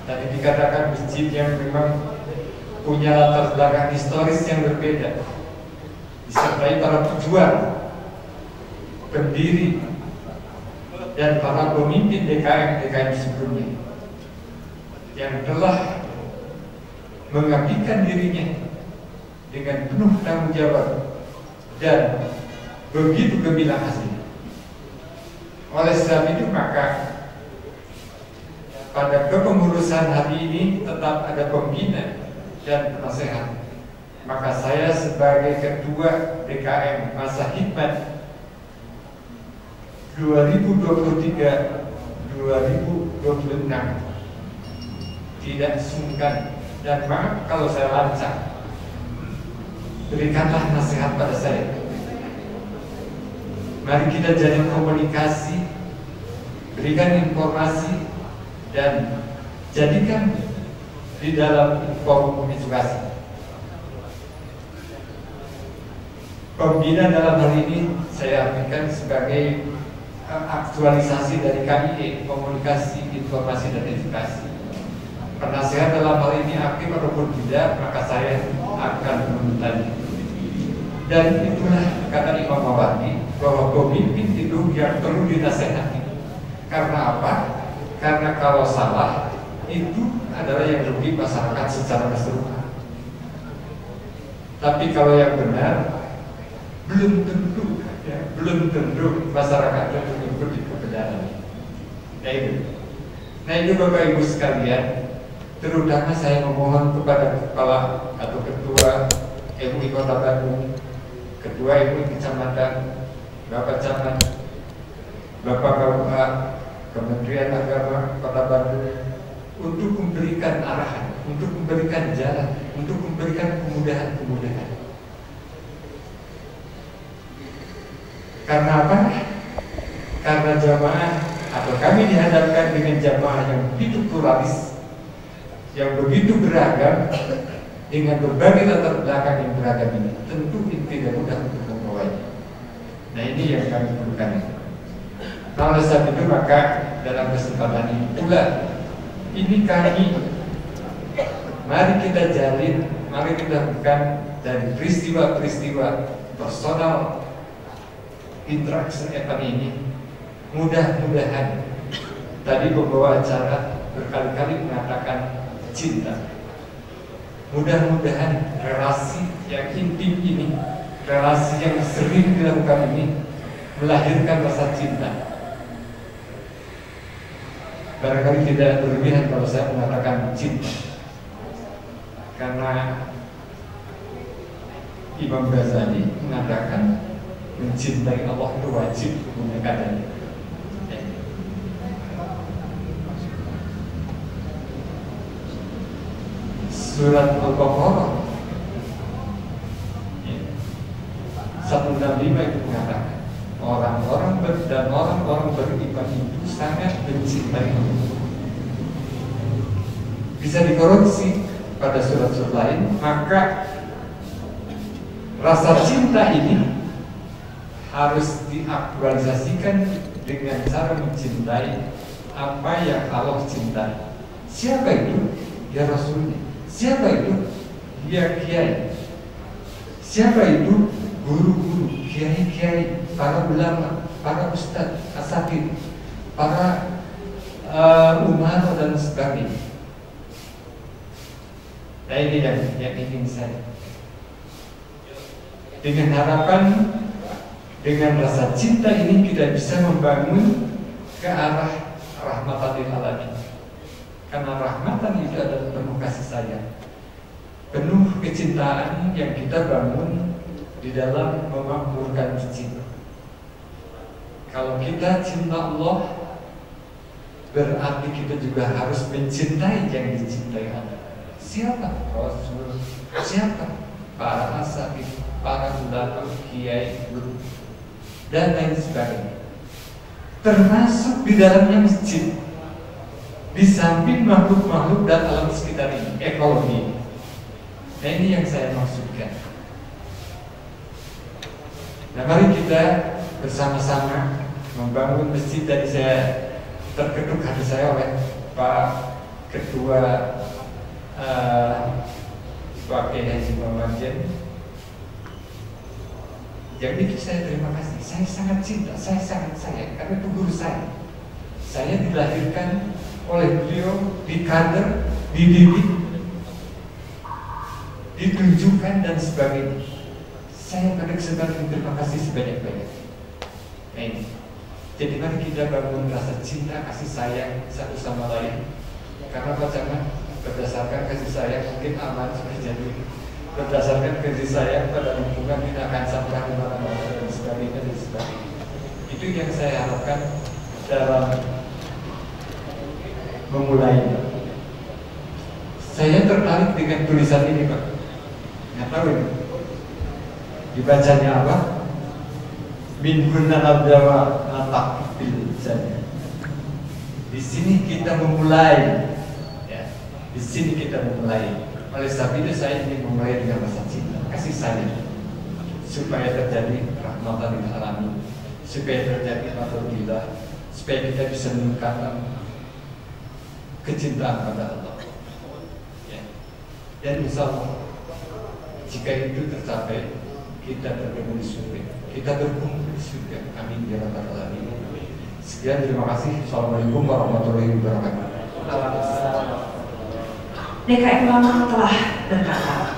Tadi dikatakan masjid yang memang punya latar belakang historis yang berbeda, disertai para pejuang, pendiri, dan para pemimpin DKM sebelumnya yang telah mengabdikan dirinya dengan penuh tanggung jawab dan begitu gemilang hasil. Oleh sebab itu maka pada kepengurusan hari ini tetap ada pembina dan penasehat. Maka saya sebagai ketua DKM masa khidmat 2023-2026 tidak sungkan, dan maaf kalau saya lancang, berikanlah nasihat pada saya. Mari kita jalin komunikasi, berikan informasi, dan jadikan di dalam forum edukasi. Pembina dalam hal ini saya artikan sebagai aktualisasi dari KIE, komunikasi, informasi, dan edukasi. Penasehat dalam hal ini aktif ataupun tidak, maka saya akan meminta. Dan itulah kata Imam Mawardi bahwa pemimpin itu yang perlu dinasehati. Karena apa? Karena kalau salah itu adalah yang rugi masyarakat secara keseluruhan. Tapi kalau yang benar belum tentu masyarakat itu mengikuti kebenaran. Nah itu Bapak Ibu sekalian, terutama saya memohon kepada kepala atau ketua MUI Kota Bandung, ketua MUI Kecamatan, Bapak Camat, Bapak KUA, Kementerian Agama Kota Bandung, untuk memberikan arahan, untuk memberikan jalan, untuk memberikan kemudahan-kemudahan. Karena apa? Karena jamaah atau kami dihadapkan dengan jamaah yang begitu pluralis, yang begitu beragam, dengan berbagai latar belakang yang beragam ini, tentu tidak mudah untuk membawanya. Nah ini yang kami perlukan. Nah oleh sebab itu maka dalam kesempatan ini pula, ini kami, mari kita jalin, mari kita bukan dari peristiwa-peristiwa personal interaksi event ini, mudah-mudahan tadi pembawa acara berkali-kali mengatakan cinta. Mudah-mudahan relasi yang intim ini, relasi yang sering dilakukan ini melahirkan rasa cinta. Barangkali tidak berlebihan kalau saya mengatakan cinta, karena Imam Ghazali mengatakan mencintai Allah itu wajib punya kadang. Surat Al-Baqarah 165 itu mengatakan orang-orang beriman itu sangat mencintai Allah. Bisa dikoreksi pada surat-surat lain, maka rasa cinta ini harus diaktualisasikan dengan cara mencintai apa yang Allah cintai. Siapa itu? Ya Rasulnya. Siapa itu? Ya kiai. Siapa itu? Guru-guru, kiai-kiai, para ulama, para ustadz, asatid, para umaro dan sebagainya. Nah ini yang ingin saya. Dengan harapan, dengan rasa cinta ini kita bisa membangun ke arah rahmatan lil alamin. Karena rahmatan itu adalah penuh kasih sayang, penuh kecintaan yang kita bangun di dalam memakmurkan cinta. Kalau kita cinta Allah, berarti kita juga harus mencintai yang dicintai Allah. Siapa? Rasul. Siapa? Para asatid, para ulama, kiai, guru, dan lain sebagainya. Termasuk di dalamnya masjid. Di samping makhluk-makhluk dan alam sekitar ini, ekologi. Nah ini yang saya maksudkan. Nah mari kita bersama-sama membangun masjid. Tadi saya terketuk hati saya oleh Pak Ketua Pak Kiai Haji Muhammad Jen. Jadi saya terima kasih. Saya sangat cinta, saya sangat sayang karena itu guru saya. Saya dilahirkan oleh beliau, dikader, dididik, ditunjukkan dan sebagainya. Saya pada kesempatan terima kasih sebanyak-banyak. Nah ini, jadi mari kita bangun rasa cinta, kasih sayang satu sama lain. Karena pasangan berdasarkan kasih sayang mungkin aman sudah jadi. Berdasarkan kasih sayang pada lingkungan tidak akan sampah di mana-mana dan sebagainya dan sebagainya. Itu yang saya harapkan dalam memulai. Saya tertarik dengan tulisan ini, Pak. Nggak tahu ini dibacanya apa? Min kunna nabdawa natak bil jannah. Di sini kita memulai, ya. Di sini kita memulai. Oleh sebab itu saya ingin memulai dengan rasa cinta, kasih sayang, supaya terjadi rahmatan lil alamin, supaya terjadi rahmatillah, supaya kita bisa meningkatkan kecintaan pada Allah. Ya. Dan insya Allah jika itu tercapai, kita bertemu di surga, kita berkumpul di surga. Amin ya rabbal alamin. Sekian, terima kasih. Assalamualaikum warahmatullahi wabarakatuh. DKM lama telah berkata,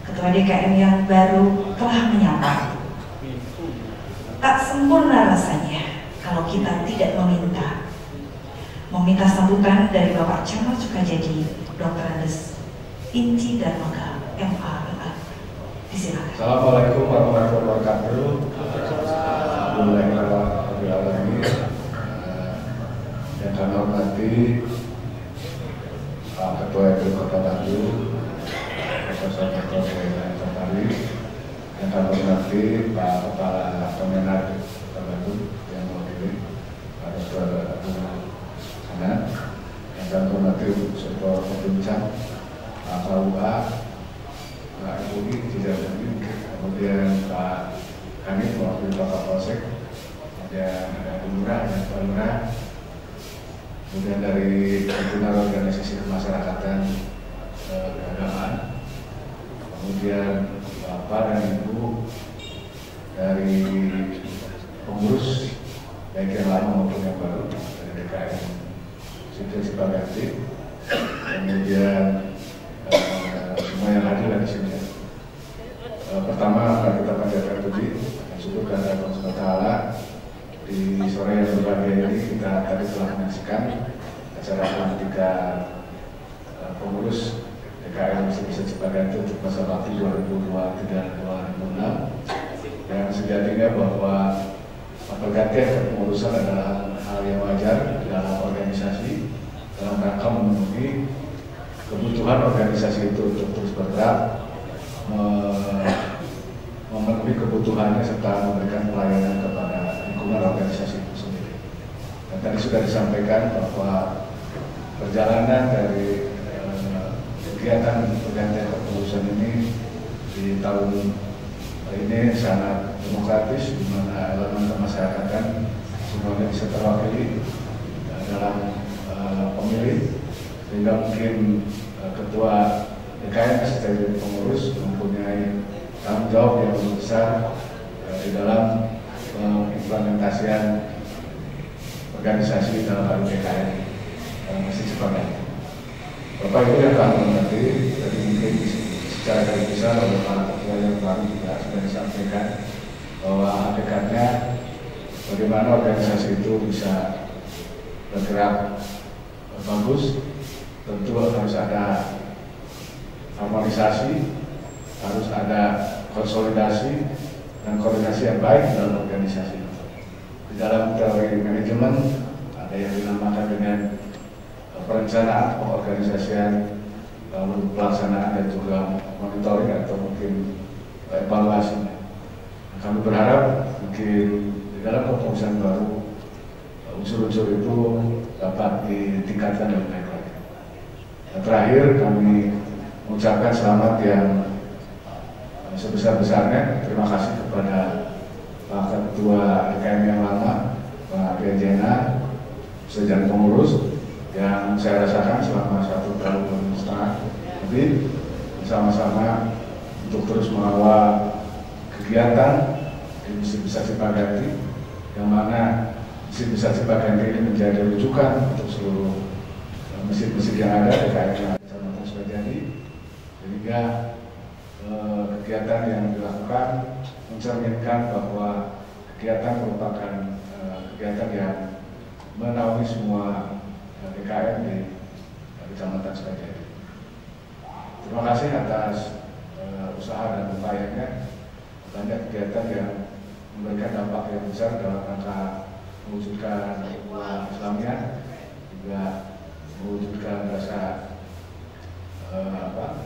Ketua DKM yang baru telah menyapa. Tak sempurna rasanya kalau kita tidak meminta sambutan dari Bapak Camat Sukajadi, Dr. Andes Inci Darmaga, MA. Disilakan. Assalamualaikum warahmatullahi wabarakatuh. Alhamdulillah. Yang kami hormati Pak Ketua RT Kota Bandung, Profesor Dr. Santari. Yang kami hormati Pak Kepala Kemenak Kota Bandung yang mewakili Pak Dr. Sana. Yang kami hormati Sektor Pembincang Pak KUA, Pak MUI, kemudian Pak Kanit mewakili Pak Kapolsek, kemudian ada Lurah dan Pak Lurah, kemudian dari Himpunan Organisasi Kemasyarakatan Keagamaan, kemudian Bapak dan Ibu dari pengurus baik yang lama maupun yang baru dari DKM Siti Cipaganti, kemudian semua yang hadir di sini. Pertama akan kita panjatkan puji dan syukur kepada Allah Subhanahu wa Ta'ala. Di sore yang berbahagia ini kita tadi telah menyaksikan acara pelantikan pengurus DKM Siti Cipaganti untuk masa bakti 2023-2026, yang sejatinya bahwa pergantian kepengurusan adalah hal yang wajar di dalam organisasi dalam rangka memenuhi kebutuhan organisasi itu untuk terus bergerak, memenuhi kebutuhannya serta memberikan pelayanan kepada lingkungan organisasi itu sendiri. Dan tadi sudah disampaikan bahwa perjalanan dari kegiatan pergantian kepengurusan ini di tahun ini sangat demokratis, di mana elemen kemasyarakatan semuanya bisa terwakili dalam pemilih, sehingga mungkin ketua DKM sebagai pengurus mempunyai tanggung jawab yang lebih besar di dalam pengimplementasian organisasi dalam hal DKM Siti Cipaganti. Bapak Ibu yang kami hormati, tadi mungkin secara garis besar oleh para ketua yang baru juga sudah disampaikan bahwa hakikatnya bagaimana organisasi itu bisa bergerak bagus, tentu harus ada harmonisasi, harus ada konsolidasi dan koordinasi yang baik dalam organisasi. Di dalam teori manajemen ada yang dinamakan dengan perencanaan, pengorganisasian, lalu pelaksanaan dan juga monitoring atau mungkin evaluasi. Kami berharap mungkin di dalam kepengurusan baru unsur-unsur itu dapat ditingkatkan lebih baik lagi. Dan terakhir kami mengucapkan selamat yang sebesar-besarnya. Terima kasih kepada Pak Ketua DKM yang lama, Pak Gejena, sejajar pengurus, yang saya rasakan selama 1,5 tahun lebih bersama-sama untuk terus mengawal kegiatan di Masjid Besar Cipaganti, yang mana Masjid Besar Cipaganti ini menjadi rujukan untuk seluruh masjid-masjid yang ada di daerah Kecamatan Sukajadi, sehingga kegiatan yang dilakukan mencerminkan bahwa kegiatan merupakan kegiatan yang menaungi semua DKM di Kecamatan Sukajadi. Terima kasih atas usaha dan upayanya. Banyak kegiatan yang memberikan dampak yang besar dalam rangka mewujudkan ukhuwah Islamiyah, juga mewujudkan rasa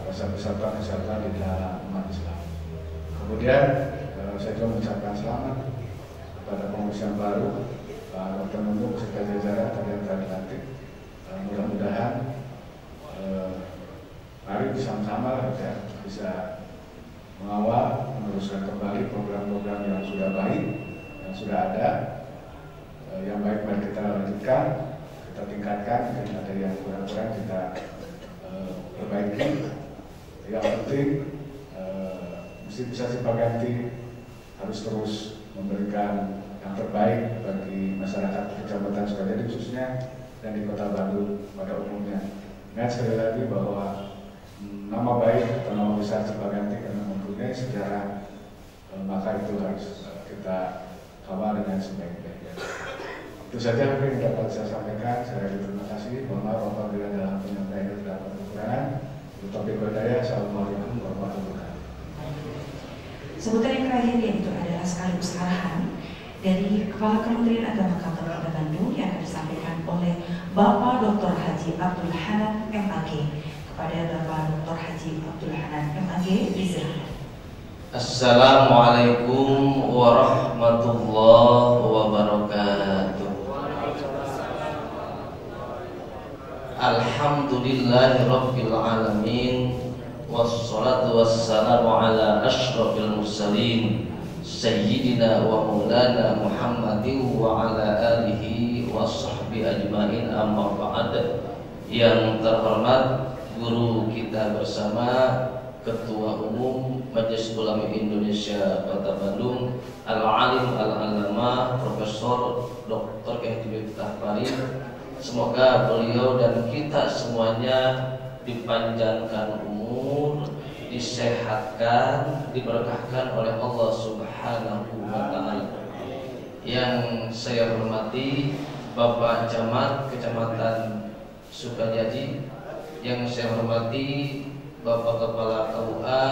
persatuan kesatuan di dalam umat Islam. Kemudian saya juga mengucapkan selamat kepada pengurus yang baru, Pak Dr. Nunduk beserta jajaran tadi yang telah dilantik. Mudah-mudahan mari bersama-sama ya, bisa mengawal, meneruskan kembali program-program yang sudah baik, yang sudah ada, yang baik mari kita lanjutkan, kita tingkatkan, mungkin ada yang kurang-kurang kita perbaiki. Yang penting Masjid Besar Cipaganti harus terus memberikan yang terbaik bagi masyarakat Kecamatan Sukajadi khususnya dan di Kota Bandung pada umumnya. Ingat sekali lagi bahwa nama baik atau nama besar Cipaganti karena mempunyai sejarah, maka itu harus kita kawal dengan sebaik-baiknya. Itu saja mungkin yang dapat saya sampaikan. Saya terima kasih. Mohon maaf apabila dalam penyampaian terdapat kekurangan. Topik berdaya. Assalamualaikum warahmatullahi wabarakatuh. Sebutan yang terakhir yaitu adalah sekaligus arahan dari Kepala Kementerian Agama Kantor Kota Bandung yang akan disampaikan oleh Bapak Dr. Haji Abdul Hanan MAG. Kepada Bapak Dr. Haji Abdul Hanan MAG, disilakan. Assalamualaikum warahmatullahi wabarakatuh. Alhamdulillahirabbil alamin, wassalatu wassalamu ala asyrafil mursalin sayyidina wa maulana Muhammadin wa ala alihi wa sahbihi ajmain, amma ba'd. Yang terhormat guru kita bersama, Ketua Umum Majelis Ulama Indonesia Kota Bandung, Al-Alim Al-Alama Profesor Dr. Dr. Kiai Miftah Farid. Semoga beliau dan kita semuanya dipanjangkan umur, disehatkan, diberkahkan oleh Allah Subhanahu wa Ta'ala. Yang saya hormati Bapak Camat Kecamatan Sukajadi, yang saya hormati Bapak Kepala KUA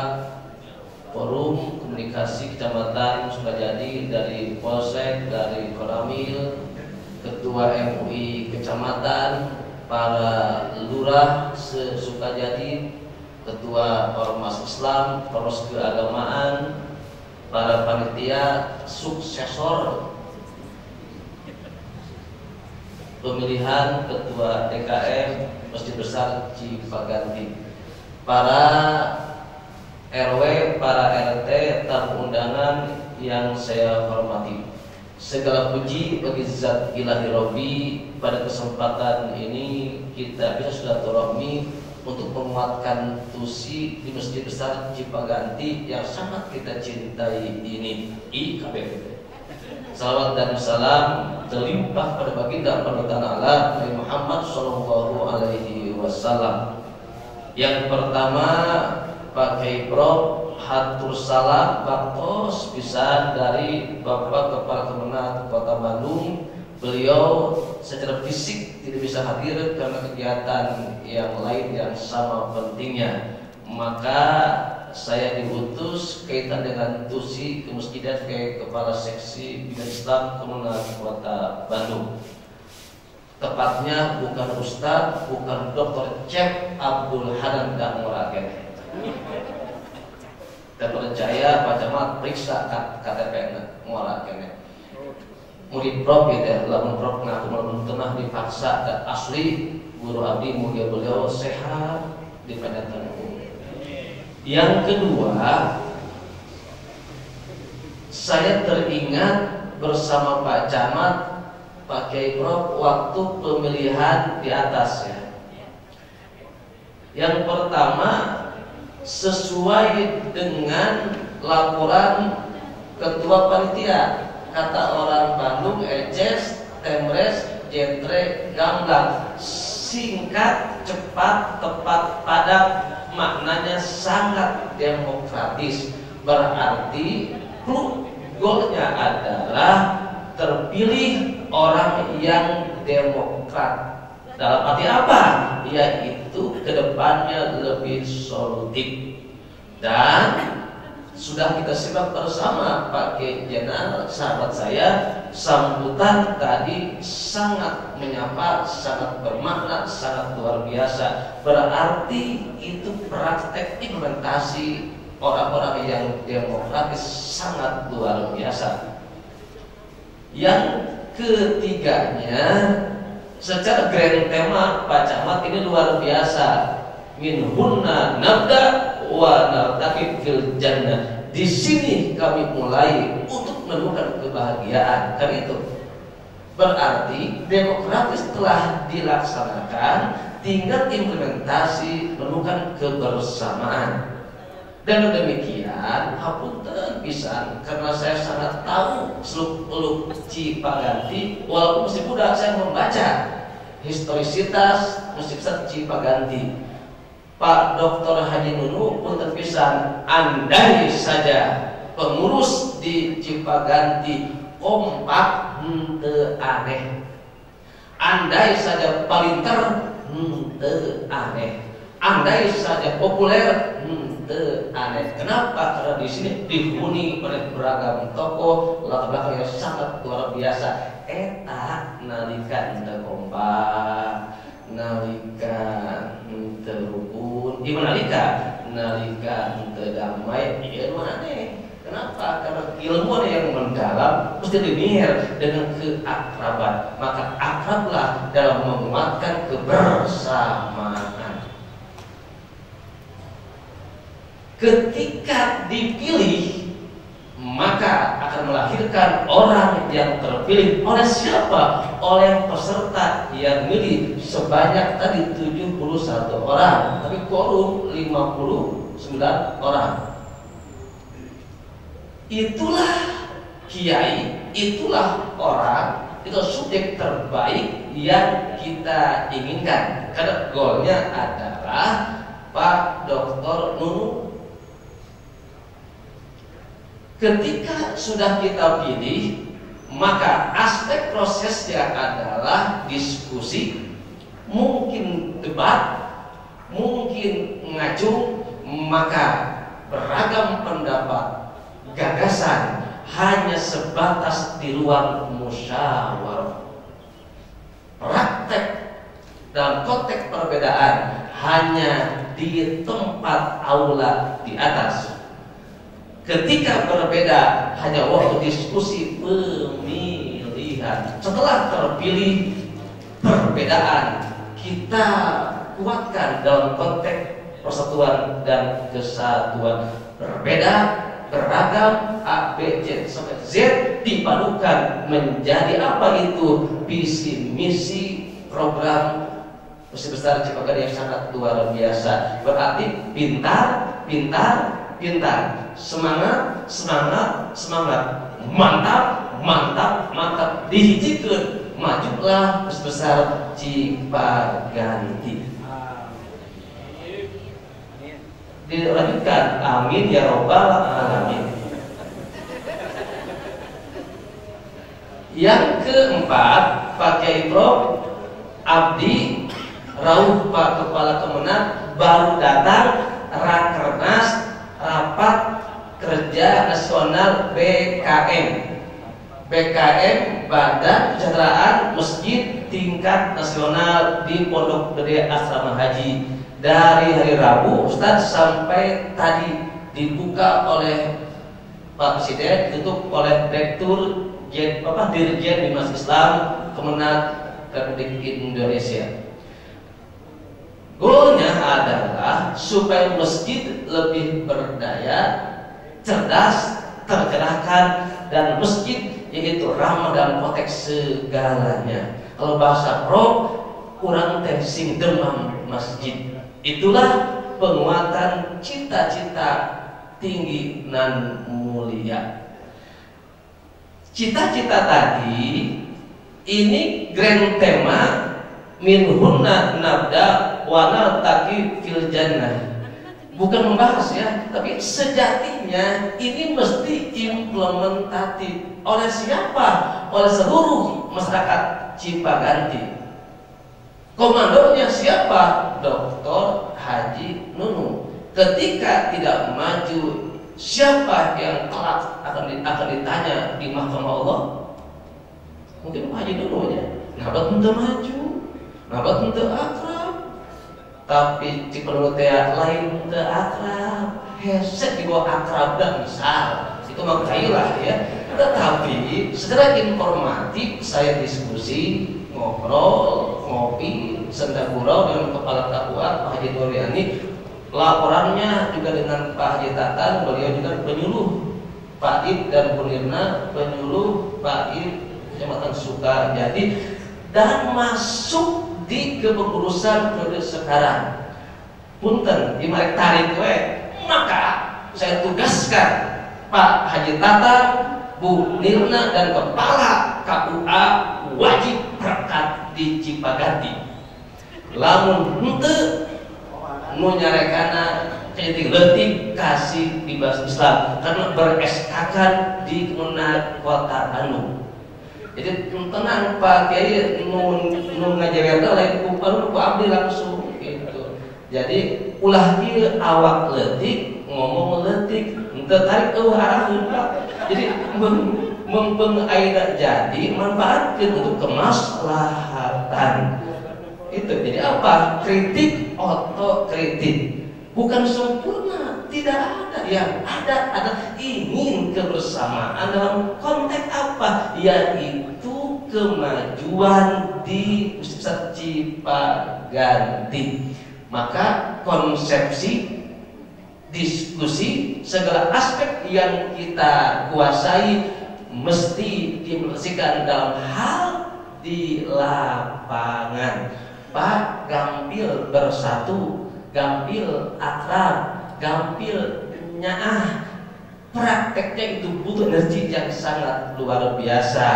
Forum Komunikasi Kecamatan Sukajadi dari Polsek, dari Koramil, Ketua MUI Kecamatan, para lurah se-Sukajadi, Ketua Ormas Islam, Poros Keagamaan, para panitia suksesor pemilihan Ketua DKM Masjid Besar Cipaganti, para RW, para RT, tamu undangan yang saya hormati. Segala puji bagi Zat Ilahi Robbi. Pada kesempatan ini kita bisa silaturahmi untuk menguatkan tusi di Masjid Besar Cipaganti yang sangat kita cintai ini, IKBP. Salawat dan salam terlimpah pada baginda panutan Allah Nabi Muhammad Sallallahu Alaihi Wasallam. Yang pertama, Pak Kiai Prof, hatur salam baktos pisan dari Bapak Kepala Kemenat Kota Bandung. Beliau secara fisik tidak bisa hadir karena kegiatan yang lain yang sama pentingnya. Maka saya diutus kaitan dengan tusi kemusjidan ke Kepala Seksi Bidang Islam Kemenat Kota Bandung. Tepatnya bukan Ustadz, bukan Dr. Cep Abdul Hanan dan Moraken. Dan percaya Pak Camat periksa KTP Moraken. Murid Prof gitu ya, lamun Prof ngaku melamun tengah dipaksa dan asli guru abdi mulia beliau sehat dipanjatkan. Yang kedua, saya teringat bersama Pak Camat, Pak Kiai Prof waktu pemilihan di atas ya. Yang pertama, sesuai dengan laporan Ketua Panitia, kata orang Bandung, eces, temres, jentre, gamblang, singkat, cepat, tepat, padat, maknanya sangat demokratis. Berarti golnya adalah terpilih orang yang demokrat. Dalam arti apa? Yaitu kedepannya lebih solutif. Dan sudah kita simak bersama Pak Kiai Jenal, sahabat saya, sambutan tadi sangat menyapa, sangat bermakna, sangat luar biasa. Berarti itu praktek implementasi orang-orang yang demokratis sangat luar biasa. Yang ketiganya, secara grand tema Pak Camat ini luar biasa. Minhunna nabda wa naltaqi fil jannah. Di sini kami mulai untuk menemukan kebahagiaan. Kan itu berarti demokratis telah dilaksanakan, tinggal implementasi menemukan kebersamaan. Dan demikian, hapunten pisan karena saya sangat tahu seluk-beluk Cipaganti. Walaupun masih muda, saya membaca historisitas Masjid Besar Cipaganti. Pak Dr. Haji Nunu pun terpisan, andai saja pengurus di Cipaganti kompak henteu aneh, andai saja palinter henteu aneh, andai saja populer henteu aneh. Kenapa? Karena di sini dihuni oleh beragam tokoh latar belakang yang sangat luar biasa. Eta nalika henteu kompak, nalika henteu rukun, di nalika henteu damai, ieu maneh. Kenapa? Karena ilmu yang mendalam mesti dinihir dengan keakraban. Maka akrablah dalam menguatkan kebersamaan. Ketika dipilih, maka akan melahirkan orang yang terpilih oleh siapa? Oleh peserta yang milih sebanyak tadi 71 orang, tapi quorum 59 orang. Itulah kiai, itulah orang itu subjek terbaik yang kita inginkan. Karena goalnya adalah Pak Dr. Nunu. Ketika sudah kita pilih, maka aspek prosesnya adalah diskusi, mungkin debat, mungkin ngacung, maka beragam pendapat, gagasan hanya sebatas di ruang musyawarah. Praktek dalam konteks perbedaan hanya di tempat aula di atas. Ketika berbeda hanya waktu diskusi pemilihan. Setelah terpilih, perbedaan kita kuatkan dalam konteks persatuan dan kesatuan. Berbeda, beragam, A, B, C sampai Z dipadukan menjadi apa itu? Visi misi program Masjid Besar Cipagari yang sangat luar biasa. Berarti pintar, pintar, pintar, semangat, semangat, semangat, mantap, mantap, mantap, dihijikeun, majulah Masjid Besar Cipaganti. Dilanjutkan, amin ya robbal alamin. Yang keempat, Pak Kiai Prof Abdi Rauh Pak Kepala Kemenang baru datang Rakernas Rapat Kerja Nasional BKM Badan Kesejahteraan Masjid Tingkat Nasional di Pondok Gede Asrama Haji. Dari hari Rabu Ustadz sampai tadi dibuka oleh Pak Presiden, ditutup oleh Direktur Dirjen Bimas Islam Kemenang Republik Indonesia. Goalnya adalah supaya masjid lebih berdaya, cerdas, tercerahkan, dan masjid yaitu ramah dalam konteks segalanya. Kalau bahasa pro, kurang tensing demam masjid. Itulah penguatan cita-cita tinggi nan mulia. Cita-cita tadi ini grand tema minhunna nabda wa naltaqi fil jannah. Bukan membahas ya, tapi sejatinya ini mesti implementatif. Oleh siapa? Oleh seluruh masyarakat Cipaganti. Komandonya siapa? Dr. Haji Nunu. Ketika tidak maju, siapa yang kelak akan ditanya di mahkamah Allah? Mungkin Pak Haji Nunu nya. Kenapa tentu maju? Kenapa tentu akrab? Tapi di penelitian lain tentu akrab. Heset di bawah akrab dan misal. Itu mah kailah ya. Tetapi secara informatif saya diskusi, ngobrol, ngopi, senda gurau dengan Kepala KUA Pak Haji Nuriani. Laporannya juga dengan Pak Haji Tatan, beliau juga penyuluh Pak Ib dan Punirna, penyuluh Pak Ib Kecamatan Sukajadi, dan masuk di kepengurusan periode sekarang. Punten di marek tarik we, maka saya tugaskan Pak Haji Tatan, Bu Nirna dan Kepala KUA wajib berangkat di Cipaganti. Lamun henteu nu nyarekana jadi leutik kasih di bahasa Islam karena bereskakan di Kemenang Kota Bandung. Jadi tenang Pak Kiai nu ngajawerna lain ku abdi langsung gitu. Jadi ulah ieu awak leutik ngomong leutik henteu tarik eueuh araheun Pak. Jadi mumpung ayeuna jadi manfaatkeun untuk kemaslahatan. Itu jadi apa? Kritik, otokritik. Bukan sempurna, tidak ada. Yang ada ingin kebersamaan dalam konteks apa? Yaitu kemajuan di Pusat Cipaganti. Maka konsepsi, diskusi, segala aspek yang kita kuasai mesti dimensikan dalam hal di lapangan. Pak, gampil bersatu, gampil akrab, gampil nyaah. Prakteknya itu butuh energi yang sangat luar biasa.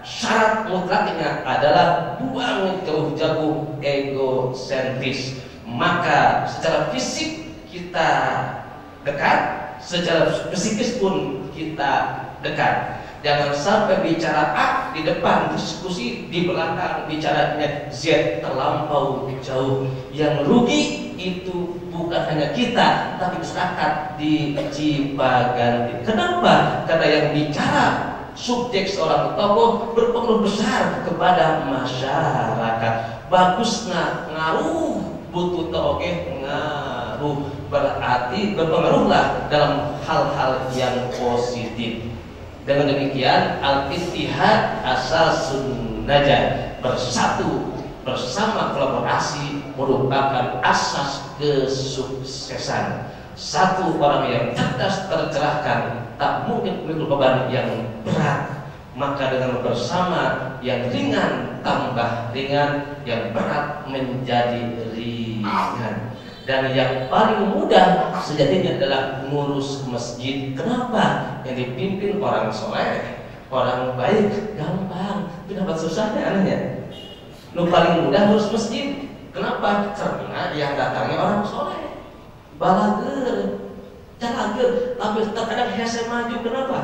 syarat mutlaknya adalah buang jauh-jauh egosentris. Maka secara fisik kita dekat, secara psikis pun kita dekat. Jangan sampai bicara A di depan, diskusi di belakang, bicaranya Z terlampau jauh. Yang rugi itu bukan hanya kita, tapi masyarakat di Cipaganti. Kenapa? Karena yang bicara subjek seorang tokoh berpengaruh besar kepada masyarakat. Bagusnya ngaruh, butuh toge ngaruh, berarti berpengaruhlah dalam hal-hal yang positif. Dengan demikian al-ittihad asasun najah, bersatu bersama kolaborasi merupakan asas kesuksesan. Satu orang yang cerdas tercerahkan tak mungkin memikul beban yang berat. Maka dengan bersama yang ringan tambah ringan, yang berat menjadi ringan. Dan yang paling mudah sejatinya adalah ngurus masjid. Kenapa? Yang dipimpin orang soleh, orang baik, gampang. Kenapa susahnya anehnya? Lu paling mudah ngurus masjid. Kenapa? Karena yang datangnya orang soleh, balager, calager, tapi terkadang hese maju. Kenapa?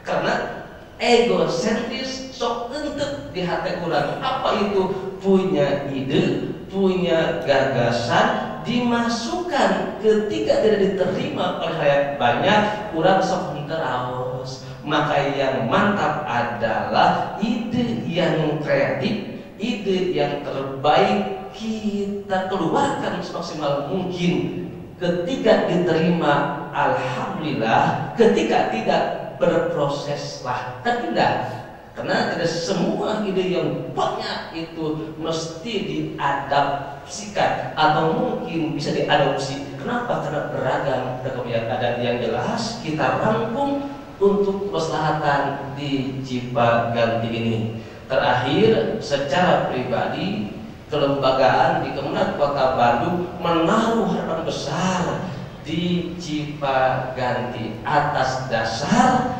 Karena egosentris sok entek di hati kurang. Apa itu? Punya ide, punya gagasan, dimasukkan ketika tidak diterima oleh rakyat banyak, kurang sok terawas. Maka yang mantap adalah ide yang kreatif, ide yang terbaik kita keluarkan semaksimal mungkin. Ketika diterima, alhamdulillah. Ketika tidak, berproseslah. Kan indah. Karena tidak semua ide yang banyak itu mesti diadaptasikan atau mungkin bisa diadopsi. Kenapa? Karena beragam yang ada. Yang jelas kita rangkum untuk kemaslahatan di Cipaganti ini. Terakhir, secara pribadi, kelembagaan di Kemenang Kota Bandung menaruh harapan besar di Cipaganti atas dasar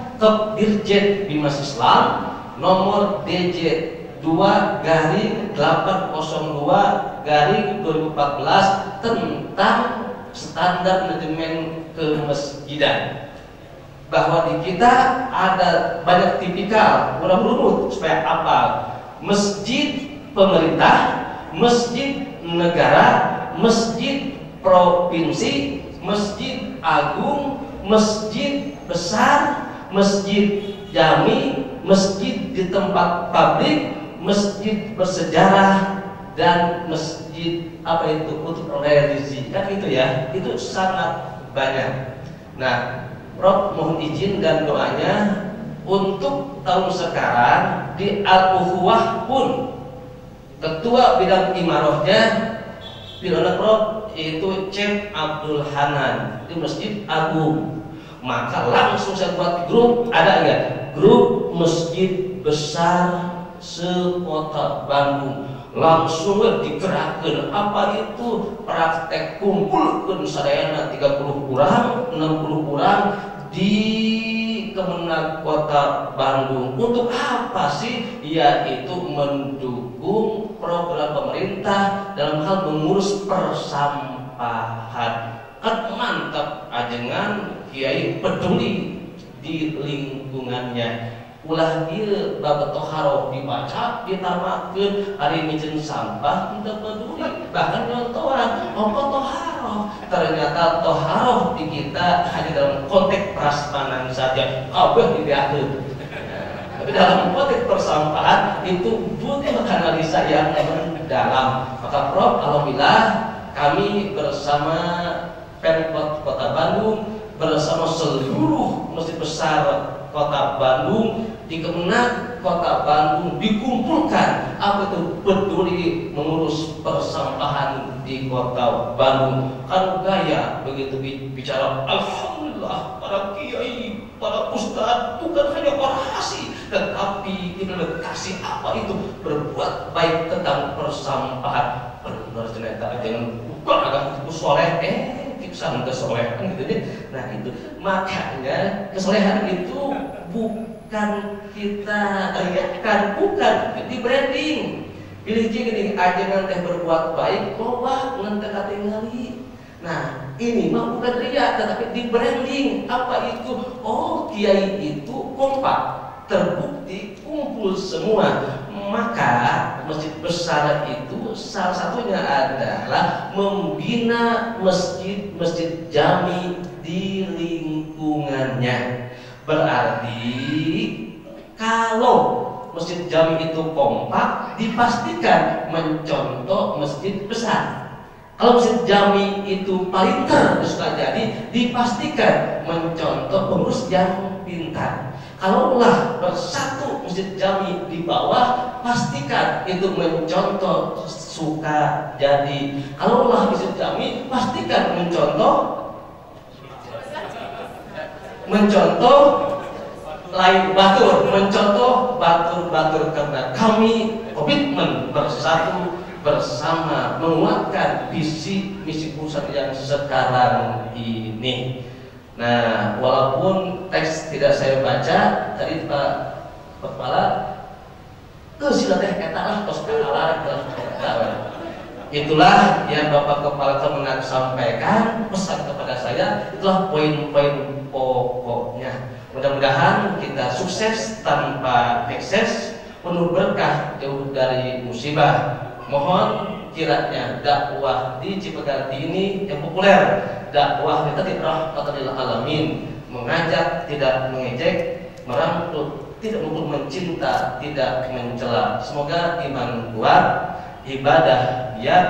Dirjen Bimas Islam nomor DJ 2/802/2014 tentang standar manajemen kemasjidan. Bahwa di kita ada banyak tipikal, urut supaya apa? Masjid pemerintah, masjid negara, masjid provinsi, masjid agung, masjid besar, masjid jami, masjid di tempat publik, masjid bersejarah, dan masjid apa itu untuk religi. Kan itu ya, itu sangat banyak. Nah, Prof mohon izin dan doanya untuk tahun sekarang di Al-Ukhuwah pun ketua bidang imarahnya Pilona Prof yaitu Chef Abdul Hanan di Masjid Agung. Maka langsung saya buat grup, ada ya, grup masjid besar se-Kota Bandung. Langsung digerakkan apa itu praktek kumpulkan sadayana 30 orang, 60 orang di Kemenang Kota Bandung. Untuk apa sih? Yaitu mendukung program pemerintah dalam hal mengurus persampahan. Kan mantap ajengan Kiai peduli di lingkungannya. Ulah ieu babat toharoh dibaca, ditamakeun hari mijeun sampah teu peduli. Bahkan nyontohan apa toharoh. Ternyata toharoh di kita hanya dalam konteks prasmanan saja. Kabeh dibiakeun. Tapi dalam konteks persampahan itu butuh analisa yang mendalam. Maka Prof, alhamdulillah kami bersama Pemkot Kota Bandung bersama seluruh masjid besar Kota Bandung di Kemenang Kota Bandung dikumpulkan apa itu peduli mengurus persampahan di Kota Bandung. Kan gaya begitu bicara, alhamdulillah para kiai, para ustadz bukan hanya orasi, tetapi implementasi apa itu berbuat baik tentang persampahan. Benar ternyata jangan bukan agak soleh kesolehan gitu deh. Nah itu makanya kesolehan itu bukan kan kita riakan, bukan di branding. Pilih gini, ajengan teh berbuat baik, loba ngan teh katingali. Nah, ini mah bukan riak, tetapi di branding. Apa itu? Oh, kiai itu kompak, terbukti kumpul semua. Maka masjid besar itu salah satunya adalah membina masjid-masjid jami di lingkungannya. Berarti kalau masjid jami itu kompak, dipastikan mencontoh masjid besar. Kalau masjid jami itu palinter, bisa jadi dipastikan mencontoh pengurus yang pintar. Kalaulah bersatu masjid jami di bawah, pastikan itu mencontoh suka jadi. Kalaulah masjid jami, pastikan mencontoh lain batur, mencontoh batur-batur, karena kami komitmen bersatu bersama menguatkan visi misi pusat yang sekarang ini. Nah, walaupun teks tidak saya baca tadi Pak Kepala, sila teh eta lah tos kalah. Itulah yang Bapak Kepala Kemenag sampaikan, pesan kepada saya, itulah poin-poin pokoknya. Mudah-mudahan kita sukses tanpa ekses, penuh berkah, jauh dari musibah. Mohon kiranya dakwah di Cipeganti ini yang populer, dakwah kita rahmatan lil alamin, mengajak tidak mengejek, merangkul tidak mencinta, tidak mencela. Semoga iman kuat, ibadah giat,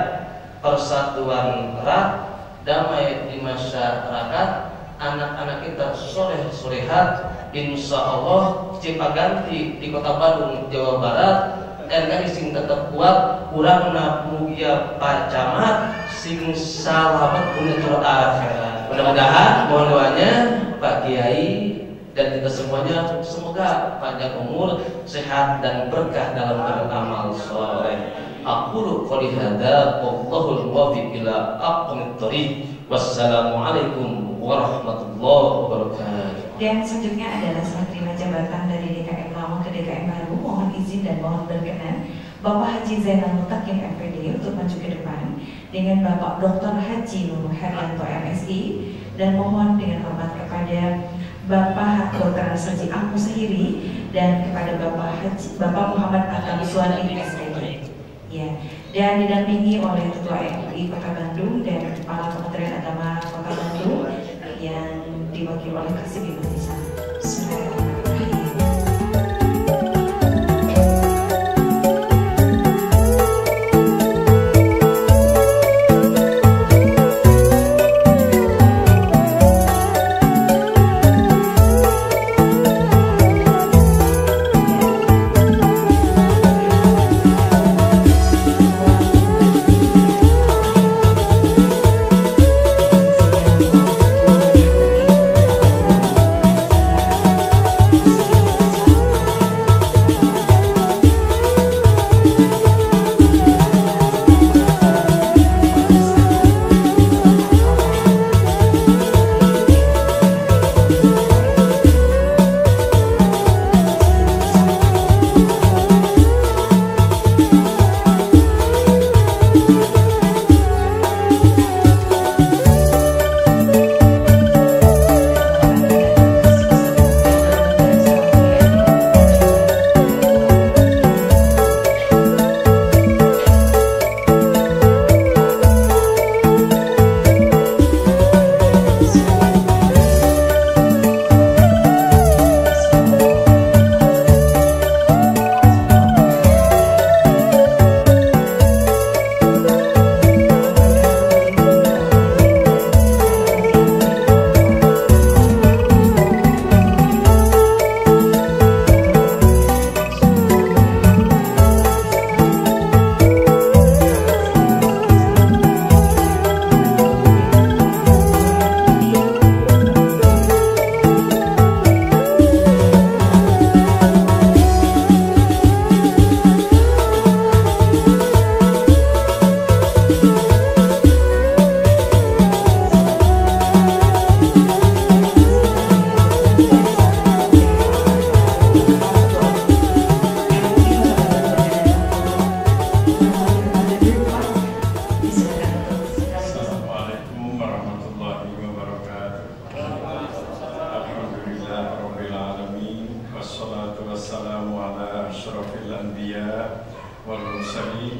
persatuan erat, damai di masyarakat, anak-anak kita soleh solehat, insya Allah Cipaganti di Kota Bandung, Jawa Barat, RKI sing tetap kuat, kurang mugia Pak Camat sing salamet punya akhirat. Mudah-mudahan mohon doanya Pak Kiai dan kita semuanya, semoga panjang umur, sehat dan berkah dalam beramal soleh. Aku qouli hadza wallahul muwaffiq ila aqwamit thoriq. Wassalamualaikum warahmatullahi wabarakatuh. Dan selanjutnya adalah serah terima jabatan dari DKM lama ke DKM baru. Mohon izin dan mohon berkenan Bapak Haji Zainal Mutakin MPD untuk maju ke depan dengan Bapak Dr. Haji Nur Heryanto MSI, dan mohon dengan hormat kepada Bapak Dr. Sarji Ahmad Sahiri dan kepada Bapak Muhammad Atam Suwandi SPD. Ya, dan didampingi oleh Ketua MUI Kota Bandung dan Kepala Kementerian Agama Kota Bandung yang diwakili oleh Kasih Indonesia.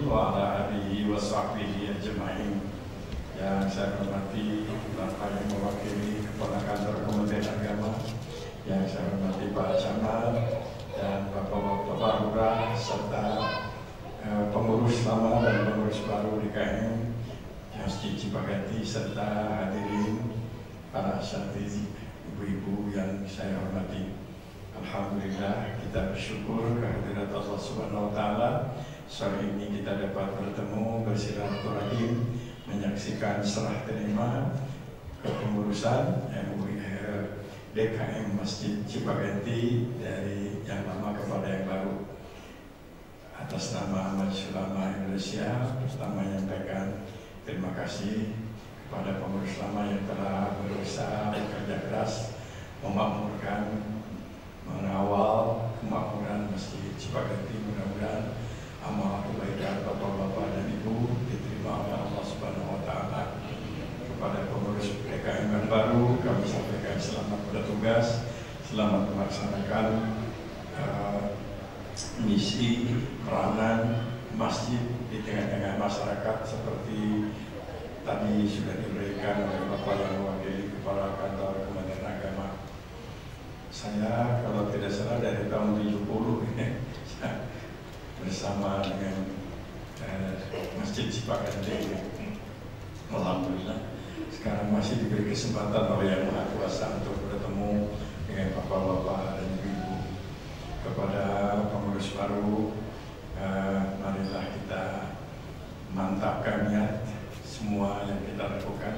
wa ala alihi wa sahbihi ajma'in. Yang saya hormati Bapak yang mewakili Kepala Kantor Kementerian Agama, yang saya hormati Pak Camat dan Bapak-Bapak Lurah serta pengurus lama dan pengurus baru DKM Masjid Cipaganti serta hadirin para asatidz, ibu-ibu yang saya hormati. Alhamdulillah kita bersyukur kehadirat Allah Subhanahu wa taala. Sore ini kita dapat bertemu bersilaturahim, menyaksikan serah terima kepengurusan MUI DKM Masjid Cipaganti dari yang lama kepada yang baru. Atas nama Majelis Ulama Indonesia, pertama menyampaikan terima kasih kepada pengurus lama yang telah berusaha bekerja keras memakmurkan, mengawal kemakmuran Masjid Cipaganti. Mudah-mudahan amal kebaikan bapak-bapak dan ibu diterima oleh Allah Subhanahu wa taala. Kepada pengurus DKM yang baru kami sampaikan selamat bertugas, selamat melaksanakan misi peranan masjid di tengah-tengah masyarakat seperti tadi sudah diberikan oleh Bapak yang mewakili Kepala Kantor Kementerian Agama. Saya kalau tidak salah dari tahun 70 ini bersama dengan Masjid Cipaganti. Alhamdulillah sekarang masih diberi kesempatan oleh Yang Maha Kuasa untuk bertemu dengan bapak-bapak dan ibu-ibu. Kepada pengurus baru, marilah kita mantapkan niat semua yang kita lakukan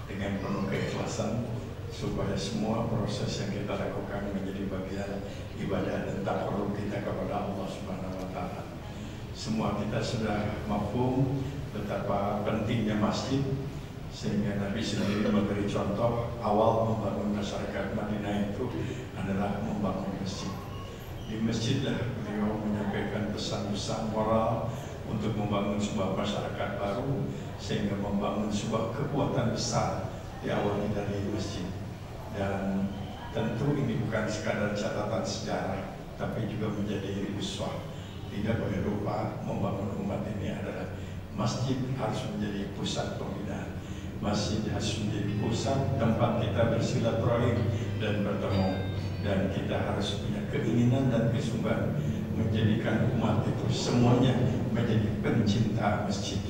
dengan penuh keikhlasan supaya semua proses yang kita lakukan menjadi bagian ibadah dan takarrub kita kepada Allah Subhanahu wa taala. Semua kita sudah mafhum betapa pentingnya masjid, sehingga Nabi sendiri memberi contoh awal membangun masyarakat Madinah itu adalah membangun masjid. Di masjidlah beliau menyampaikan pesan-pesan moral untuk membangun sebuah masyarakat baru, sehingga membangun sebuah kekuatan besar diawali dari masjid. Dan tentu ini bukan sekadar catatan sejarah, tapi juga menjadi uswah. Tidak boleh lupa membangun umat ini adalah masjid harus menjadi pusat pembinaan. Masjid harus menjadi pusat tempat kita bersilaturahim dan bertemu. Dan kita harus punya keinginan dan kesungguhan menjadikan umat itu semuanya menjadi pencinta masjid.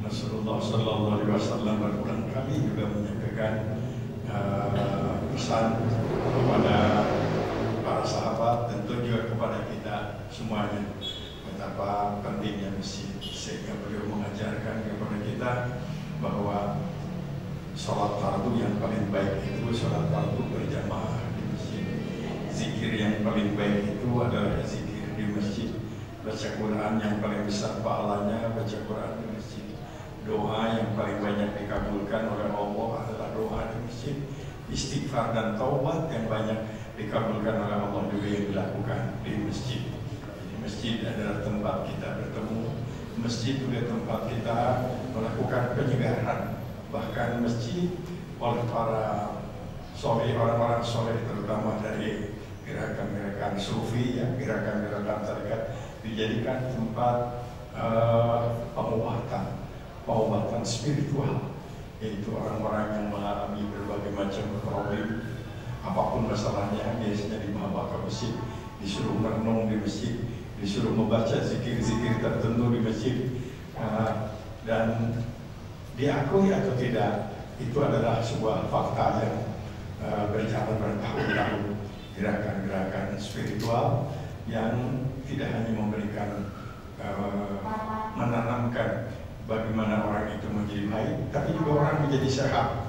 Rasulullah Sallallahu Alaihi Wasallam berulang kali juga menyampaikan pesan kepada para sahabat, tentu juga kepada kita semuanya, betapa pentingnya masjid. Sehingga beliau mengajarkan kepada kita bahwa sholat fardu yang paling baik itu sholat fardu berjamaah di masjid. Zikir yang paling baik itu adalah zikir di masjid. Baca Quran yang paling besar pahalanya baca Quran di masjid. Doa yang paling banyak dikabulkan oleh Allah adalah doa di masjid. Istighfar dan taubat yang banyak dikabulkan oleh Allah juga yang dilakukan di masjid. Jadi masjid adalah tempat kita bertemu. Masjid juga tempat kita melakukan penyegaran. Bahkan masjid oleh para soleh, orang-orang soleh terutama dari gerakan-gerakan sufi, ya, gerakan-gerakan tarekat dijadikan tempat pengobatan spiritual, yaitu orang-orang yang mengalami berbagai macam problem, apapun masalahnya biasanya dibawa ke masjid, disuruh merenung di masjid, disuruh membaca zikir-zikir tertentu di masjid, dan diakui atau tidak itu adalah sebuah fakta yang berjalan bertahun-tahun. Gerakan-gerakan spiritual yang tidak hanya memberikan menanamkan bagaimana orang itu menjadi baik, tapi juga orang menjadi sehat.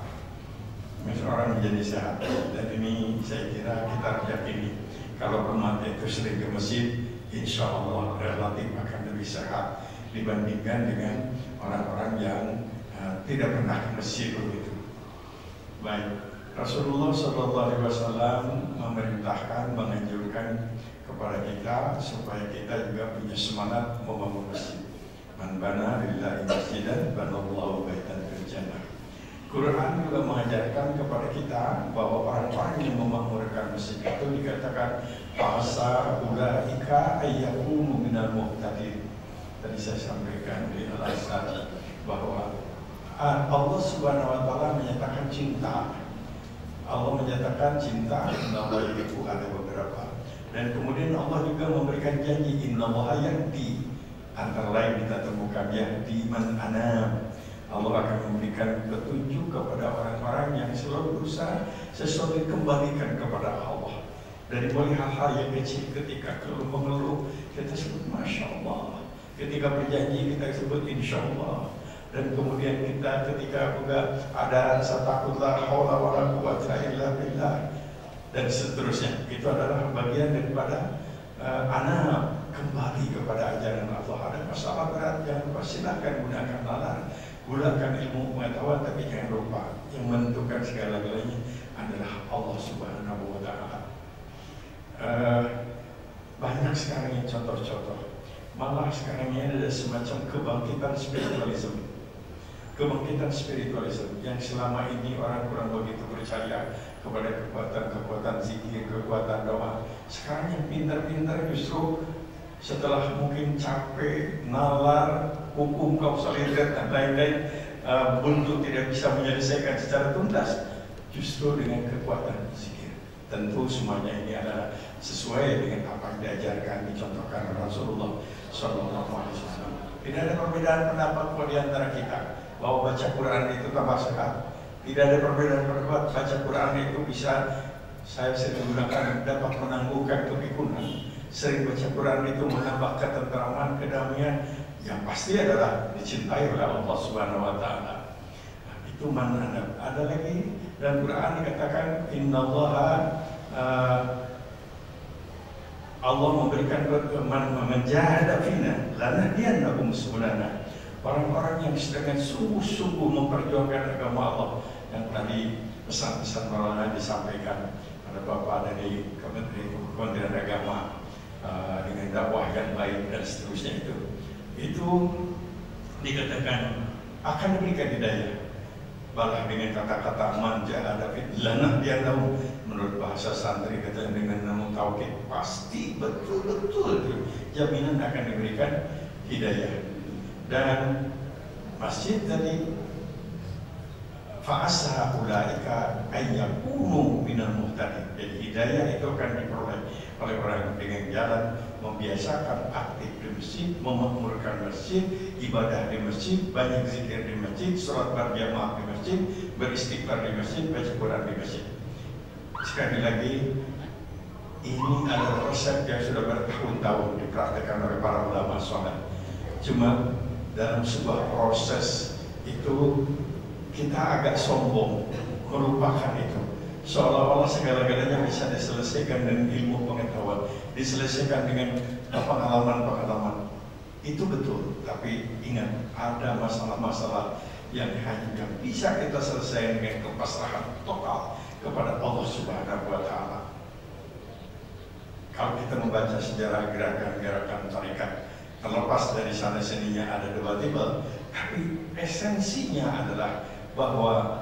Orang menjadi sehat. Dan ini saya kira kita yakini kalau umat itu sering ke masjid, insya Allah relatif akan lebih sehat dibandingkan dengan orang-orang yang tidak pernah ke masjid begitu. Baik. Rasulullah SAW memerintahkan, menganjurkan kepada kita supaya kita juga punya semangat membangun masjid. Man bana lillahi masjidan banallahu baitan fil jannah. Quran juga mengajarkan kepada kita bahwa orang-orang yang memakmurkan masjid itu dikatakan fasa ulaika ayyakunu minal muhtadin. Tadi saya sampaikan di Al-Azhar bahwa Allah Subhanahu wa Ta'ala menyatakan cinta. Allah menyatakan cinta, innallaha yuhibbu, ada beberapa. Dan kemudian Allah juga memberikan janji, innallaha yahdi. Antara lain kita temukan yahdi man anam. Allah akan memberikan petunjuk kepada orang-orang yang selalu berusaha sesuatu dikembalikan kepada Allah. Dari mulai hal-hal yang kecil, ketika keluh mengeluh kita sebut Masya Allah, ketika berjanji kita sebut Insya Allah, dan kemudian kita ketika juga ada rasa takut la haula wala quwwata illa billah dan seterusnya. Itu adalah bagian daripada anak kembali kepada ajaran Allah. Ada masalah berat yang silakan gunakan nalar, gunakan ilmu pengetahuan, tapi jangan lupa yang menentukan segala-galanya adalah Allah Subhanahu wa Ta'ala. Banyak sekarang yang contoh-contoh, malah sekarang ini ada semacam kebangkitan spiritualisme. Kebangkitan spiritualisme yang selama ini orang kurang begitu percaya kepada kekuatan zikir, kekuatan doa. Sekarang yang pintar-pintar justru setelah mungkin capek, nalar, hukum kausaliter dan lain-lain, buntu tidak bisa menyelesaikan secara tuntas, justru dengan kekuatan zikir. Tentu semuanya ini adalah sesuai dengan apa yang diajarkan, dicontohkan Rasulullah SAW. Tidak ada perbedaan pendapat di antara kita bahwa baca Quran itu tambah sehat. Tidak ada perbedaan pendapat baca Quran itu bisa, saya sering gunakan, dapat menangguhkan kepikunan. Sering baca Quran itu menambah ketenteraman, kedamaian, yang pasti adalah dicintai oleh Allah Subhanahu wa Ta'ala. Itu mana ada lagi dalam Quran dikatakan innallaha, Allah memberikan menjahada fina lanahdiyannahum subulana. Orang-orang yang dengan sungguh-sungguh memperjuangkan agama Allah, yang tadi pesan-pesan Maulana disampaikan pada Bapak dari Kementerian Agama dengan dakwah yang baik dan seterusnya, itu dikatakan akan diberikan hidayah. Balah dengan kata-kata manjahada lana dia tahu, menurut bahasa santri katanya dengan nama tauhid pasti betul-betul jaminan akan diberikan hidayah. Dan masjid tadi fa'asa ulaika ayyakunu minal muhtadin. Jadi hidayah itu akan diperoleh oleh orang dengan jalan membiasakan aktif di masjid, memakmurkan masjid, ibadah di masjid, banyak zikir di masjid, sholat berjamaah di masjid, beristighfar di masjid, baca Quran di masjid. Sekali lagi, ini adalah resep yang sudah bertahun-tahun dipraktikkan oleh para ulama soleh. Cuma dalam sebuah proses itu kita agak sombong melupakan itu, seolah-olah segala-galanya bisa diselesaikan dengan ilmu pengetahuan, diselesaikan dengan pengalaman-pengalaman. Itu betul, tapi ingat ada masalah-masalah yang hanya bisa kita selesaikan dengan kepasrahan total kepada Allah Subhanahu wa Ta'ala. Kalau kita membaca sejarah gerakan-gerakan tarekat, terlepas dari sana sininya ada debatable, tapi esensinya adalah bahwa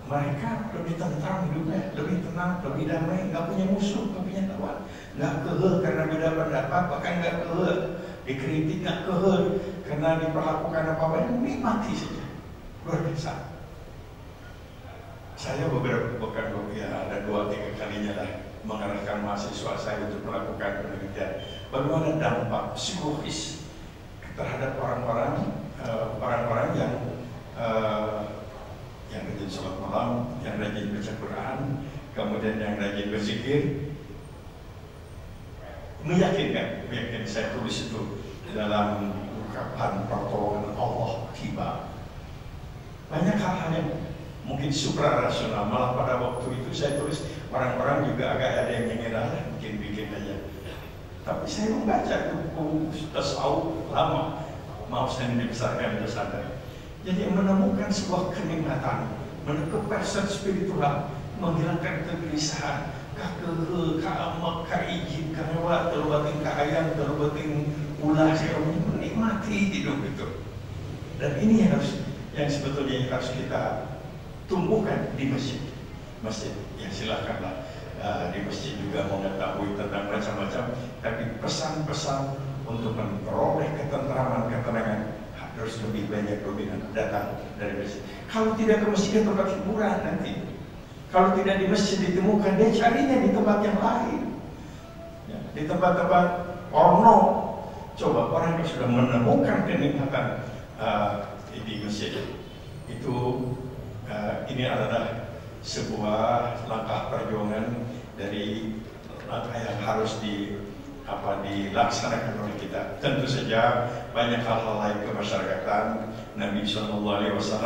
mereka lebih tentram hidupnya, lebih tenang, lebih damai, nggak punya musuh, nggak punya lawan, nggak keheh karena beda pendapat, bahkan nggak keheh dikritik, nggak keheh karena diperlakukan apa-apa, menikmati saja, luar biasa. Saya ada 2-3 kalinya lah mengarahkan mahasiswa saya untuk melakukan penelitian bagaimana dampak psikologis terhadap orang-orang yang rajin sholat malam, yang rajin baca Quran, kemudian yang rajin berzikir. Meyakinkan saya tulis itu di dalam ungkapan pertolongan Allah tiba. Banyak hal-hal yang mungkin suprarasional, malah pada waktu itu saya tulis orang-orang juga agak ada yang mengira bikin aja. Tapi saya membaca buku tasawuf lama, mau saya dibesarkan di sana. Jadi menemukan sebuah kenikmatan, menemukan spiritual, menghilangkan kegelisahan, kaamak, kaijin, kahewa, terbatin kaayang, terbatin ulah, menikmati hidup itu. Dan ini yang sebetulnya harus kita tumbuhkan di masjid. Ya silakanlah di masjid juga mengetahui tentang macam-macam, tapi pesan-pesan untuk memperoleh ketentraman, ketenangan harus lebih banyak datang dari masjid. Kalau tidak ke masjid, tempat hiburan nanti. Kalau tidak di masjid ditemukan, dia carinya di tempat yang lain, ya, di tempat-tempat porno. Coba orang yang sudah menemukan kenikmatan di masjid itu, ini adalah sebuah langkah perjuangan dari langkah yang harus dilaksanakan oleh kita. Tentu saja banyak hal-hal lain kemasyarakatan. Nabi SAW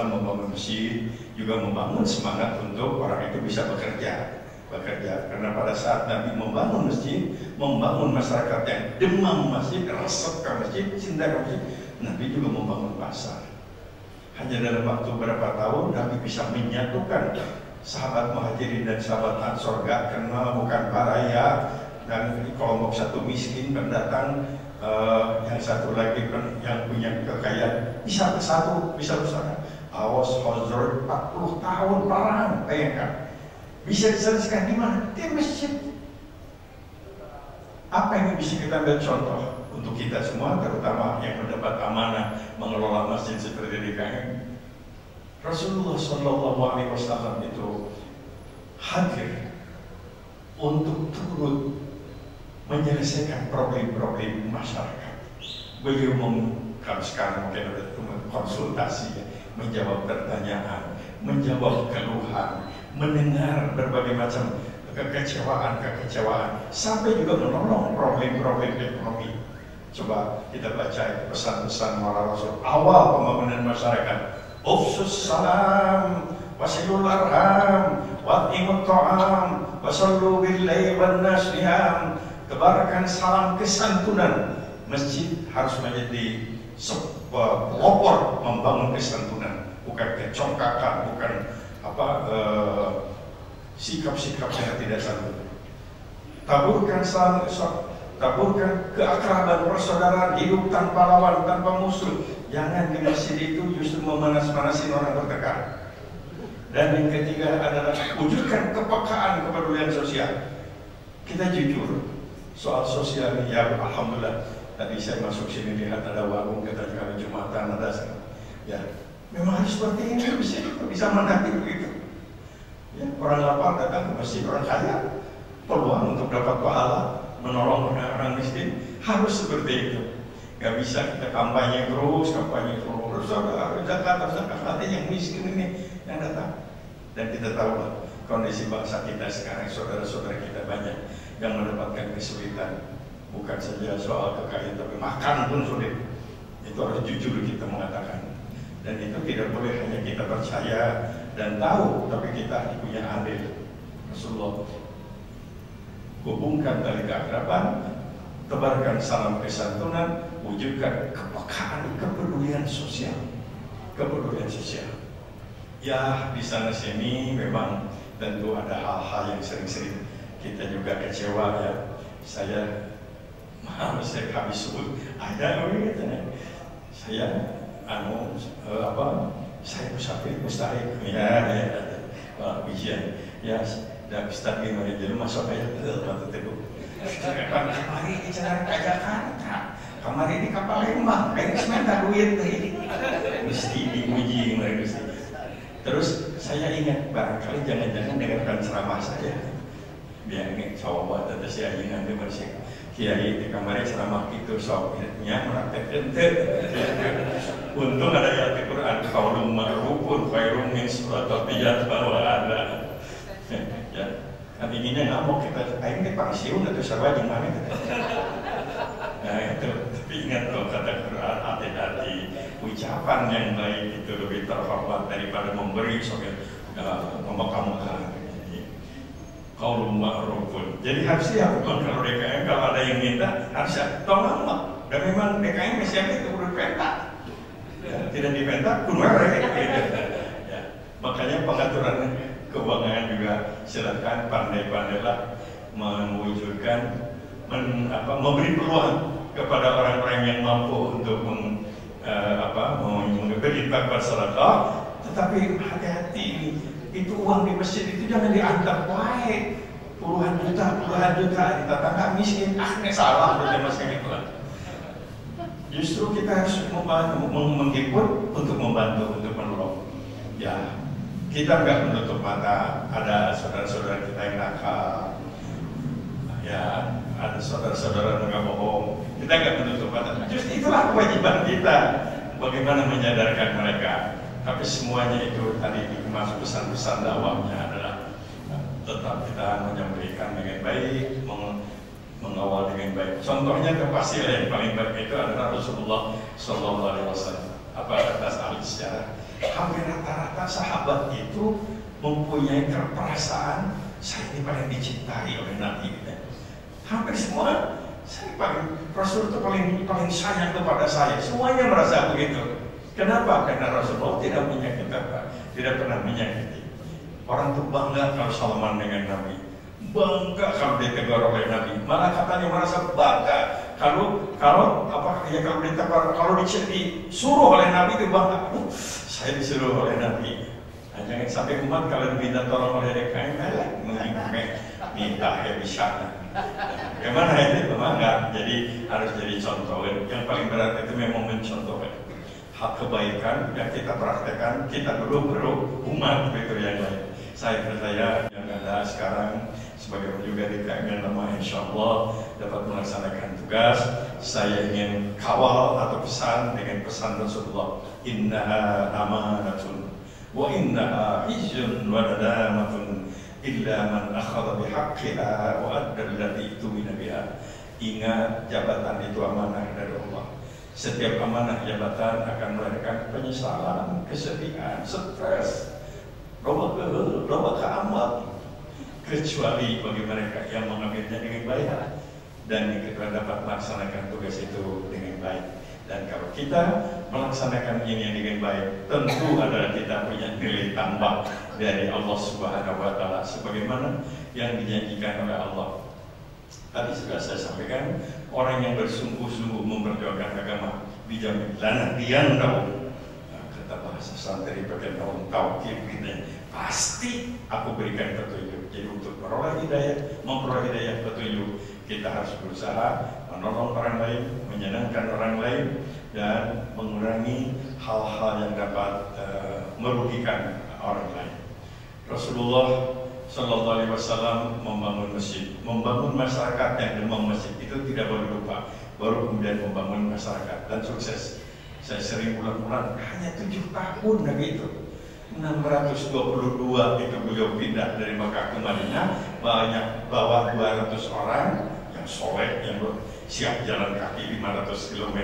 membangun masjid, juga membangun semangat untuk orang itu bisa bekerja. Karena pada saat Nabi membangun masjid, membangun masyarakat yang demam masjid, resep ke masjid, cinta ke masjid, Nabi juga membangun pasar. Hanya dalam waktu berapa tahun Nabi bisa menyatukan sahabat Muhajirin dan sahabat Ansor, gak kenal, bukan baraya, dan kelompok satu miskin pendatang, yang satu lagi yang punya kekayaan, bisa bersatu, bisa bersama. Awas Khazraj 40 tahun perang, bayangkan. Bisa diselesaikan di mana? Di masjid. Apa yang bisa kita ambil contoh untuk kita semua, terutama yang mendapat amanah mengelola masjid seperti DKM? Rasulullah SAW itu hadir untuk turut menyelesaikan problem-problem masyarakat. Beliau sekarang mungkin ada konsultasi, menjawab pertanyaan, menjawab keluhan, mendengar berbagai macam kekecewaan, sampai juga menolong problem-problem ekonomi. Coba kita baca pesan-pesan moral Rasul awal pembangunan masyarakat. Ufsus salam, wasilul arham, wa'imut ta'am, wasallu billahi wan nas niyam. Tebarkan salam kesantunan. Masjid harus menjadi sebuah pelopor membangun kesantunan, bukan kecongkakan, bukan sikap-sikap yang tidak santun. Taburkan salam, taburkan keakraban persaudaraan, hidup tanpa lawan, tanpa musuh. Jangan di masjid itu justru memanas-manasin orang bertengkar. Dan yang ketiga adalah wujudkan kepekaan, kepedulian sosial. Kita jujur soal sosial ini, ya alhamdulillah. Tadi saya masuk sini lihat ada warung, kita kali Jumatan ada, ya memang harus seperti ini, bisa menanti begitu. Ya, orang lapar datang ke masjid, orang kaya peluang untuk dapat pahala menolong orang miskin, harus seperti itu. Gak bisa kita kampanye terus, saudara zakat, nanti yang miskin ini yang datang. Dan kita tahu lah kondisi bangsa kita sekarang, saudara-saudara kita banyak yang mendapatkan kesulitan, bukan saja soal kekayaan, tapi makan pun sulit. Itu harus jujur kita mengatakan. Dan itu tidak boleh hanya kita percaya dan tahu, tapi kita punya andil. Rasulullah hubungkan tali keakraban, tebarkan salam kesantunan, wujudkan kepekaan, kepedulian sosial. Ya, di sana sini memang tentu ada hal-hal yang sering-sering kita juga kecewa, ya. Saya habis subuh ada saya saya musafir mustahik, ujian, ya, dan Ustaz ini mari jadi masuk aja ke waktu itu. Kemari di Jakarta, kemari di kapal Lembang, kayak sementara duit mesti diuji mereka. Terus saya ingat barangkali jangan-jangan dengarkan ceramah saja. Biar ini sahabat atau saya ingat dia bersih. Kiai di kamar ceramah itu soalnya meraktek ente. Untung ada ayat Al-Quran, qaulun ma'rufun khairun min shadaqatin bahwa ada. Ya, kan inginnya nggak mau kita ini pensiun atau siapa gimana? Nah itu, tapi ingat loh kata Quran, hati-hati, ucapan yang baik itu lebih terhormat daripada memberi memakam-makam. Qaulun ma'rufun. Jadi harus siap kalau DKM, kalau ada yang minta harus siap. Tolong lah. Dan memang DKM siap itu udah pentak. Ya, tidak dipentak pun marah. Ya. Makanya pengaturan keuangan juga silakan pandai-pandailah mewujudkan, memberi peluang kepada orang-orang yang mampu untuk memberi infak sedekah. Tetapi hati-hati, itu uang di masjid itu jangan diantar baik puluhan juta di tetangga miskin, salah dari masjid itu. Justru kita harus menghibur untuk membantu, untuk menolong. Ya, kita nggak menutup mata ada saudara-saudara kita yang nakal, ya ada saudara-saudara yang nggak bohong. Kita nggak menutup mata. Justru itulah kewajiban kita, bagaimana menyadarkan mereka. Tapi semuanya itu tadi dimasuk pesan-pesan dakwahnya adalah tetap kita menyampaikan dengan baik, mengawal dengan baik. Contohnya pasti yang paling baik itu adalah Rasulullah Shallallahu Alaihi Wasallam. Apa kata ahli sejarah? Hampir rata-rata sahabat itu mempunyai perasaan saya ini paling dicintai oleh Nabi. Hampir semua saya Rasul itu paling sayang kepada saya. Semuanya merasa begitu. Kenapa? Karena Rasulullah tidak menyakiti apa, tidak pernah menyakiti. Orang itu bangga kalau salaman dengan Nabi, bangga kalau ditegur oleh Nabi. Malah katanya merasa bangga kalau disuruh oleh Nabi itu bangga. Saya disuruh oleh Nabi. Nah, jangan sampai umat kalau diminta tolong oleh DKM minta ya bisa. Bagaimana itu bangga? Jadi harus jadi contoh. Yang paling berat itu memang mencontohkan hak kebaikan yang kita praktekkan, kita dulu umat begitu yang lain. Saya percaya yang ada sekarang sebagai juga DKM yang lama insya Allah dapat melaksanakan tugas. Saya ingin kawal atau pesan dengan pesan Rasulullah, innaha amanatun wa innaha izun wa nadamatun illa man akhadha bihaqqiha wa adda allati tumina biha. Ingat, jabatan itu amanah dari Allah. Setiap amanah jabatan akan melahirkan penyesalan, kesedihan, stres, roba keamat, kecuali bagi mereka yang mengambilnya dengan baik dan yang kita dapat melaksanakan tugas itu dengan baik. Dan kalau kita melaksanakan ini dengan baik, tentu adalah kita punya nilai tambah dari Allah Subhanahu wa Ta'ala, sebagaimana yang dijanjikan oleh Allah. Tadi sudah saya sampaikan, orang yang bersungguh-sungguh memperjuangkan agama dijamin lana dian tahu. Kata bahasa santri pakai daun tauhid gitu, pasti aku berikan petunjuk. Jadi untuk memperoleh hidayah petunjuk, kita harus berusaha menolong orang lain, menyenangkan orang lain, dan mengurangi hal-hal yang dapat merugikan orang lain. Rasulullah Sallallahu Alaihi Wasallam membangun masjid, membangun masyarakat yang demam masjid itu tidak boleh lupa. Baru kemudian membangun masyarakat dan sukses. Saya sering ulang-ulang, hanya 7 tahun Nabi itu. 622 itu beliau pindah dari Makkah ke Madinah, banyak bawa 200 orang yang soleh, yang siap jalan kaki 500 km.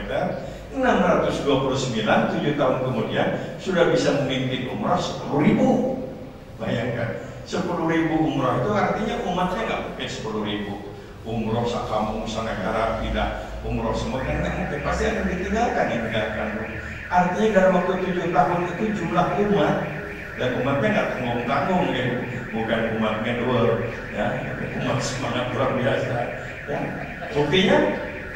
629, 7 tahun kemudian sudah bisa memimpin umrah 10.000. Bayangkan. 10.000 umrah itu artinya umatnya nggak mungkin 10.000 umrah sakampung sanegara tidak umrah semua kan mungkin pasti akan ditinggalkan. Artinya dalam waktu 7 tahun itu jumlah umat dan umatnya nggak tanggung-tanggung ya, bukan umat ngedor ya, umat semangat luar biasa ya. Buktinya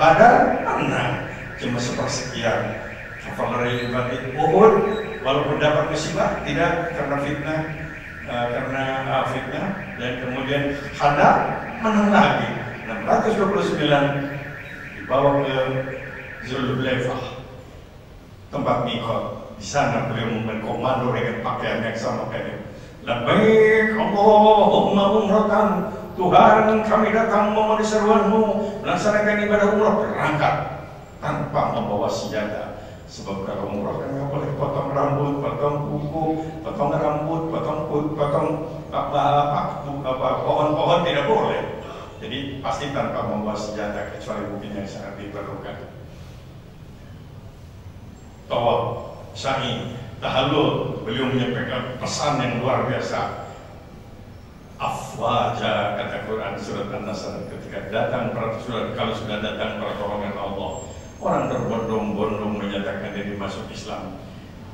Badar menang cuma sepersekian, kavaleri Uhud walaupun dapat musibah tidak karena fitnah. Dan kemudian Khandaq menang lagi 629 dibawa ke Zulhulaifah, tempat miqat. Di sana beliau mengkomando dengan pakaian yang sama kayak labbaik Allahumma umratan, Tuhan kami datang memenuhi seruanmu melaksanakan ibadah umrah, berangkat tanpa membawa senjata. Sebab kalau umrah kan nggak boleh potong rambut, potong kuku, potong rambut, potong pohon-pohon tidak boleh. Jadi pasti tanpa membawa senjata kecuali mungkin yang sangat diperlukan. Tawaf, sa'i, tahallul, beliau menyampaikan pesan yang luar biasa. Afwaja kata Quran surat An-Nasr, ketika datang kalau sudah datang pertolongan Allah, orang berbondong-bondong menyatakan diri masuk Islam.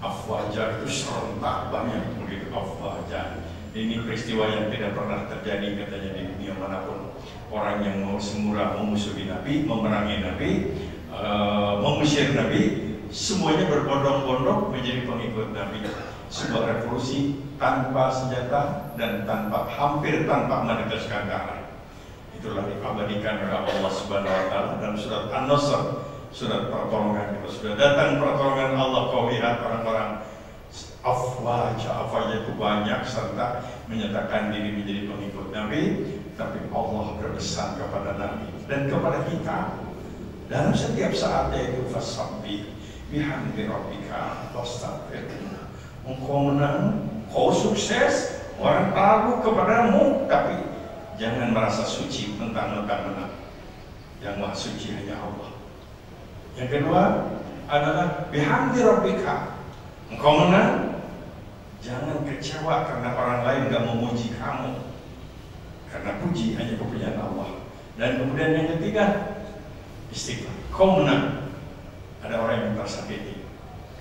Afwaja itu serentak banyak begitu afwaja. Ini peristiwa yang tidak pernah terjadi katanya di dunia manapun. Orang yang mau semurah memusuhi Nabi, memerangi Nabi, mengusir Nabi, semuanya berbondong-bondong menjadi pengikut Nabi. Sebuah revolusi tanpa senjata dan hampir tanpa meneteskan darah. Itulah diabadikan oleh Allah Subhanahu wa Ta'ala dalam surat An-Nasr surat pertolongan kita sudah datang, pertolongan Allah. Kau lihat orang-orang afwaj itu banyak serta menyatakan diri menjadi pengikut Nabi, tapi Allah berpesan kepada Nabi dan kepada kita dalam setiap saat, yaitu fasabbih bihamdi rabbika wastaghfirhu. Engkau menang, kau sukses, orang ragu kepadamu, tapi jangan merasa suci mentang-mentang menang. Yang maha suci hanya Allah. Yang kedua adalah bihamdi rabbika. Engkau menang, jangan kecewa karena orang lain gak memuji kamu, karena puji hanya kepunyaan Allah. Dan kemudian yang ketiga, istighfar. Kau menang, ada orang yang tersakiti.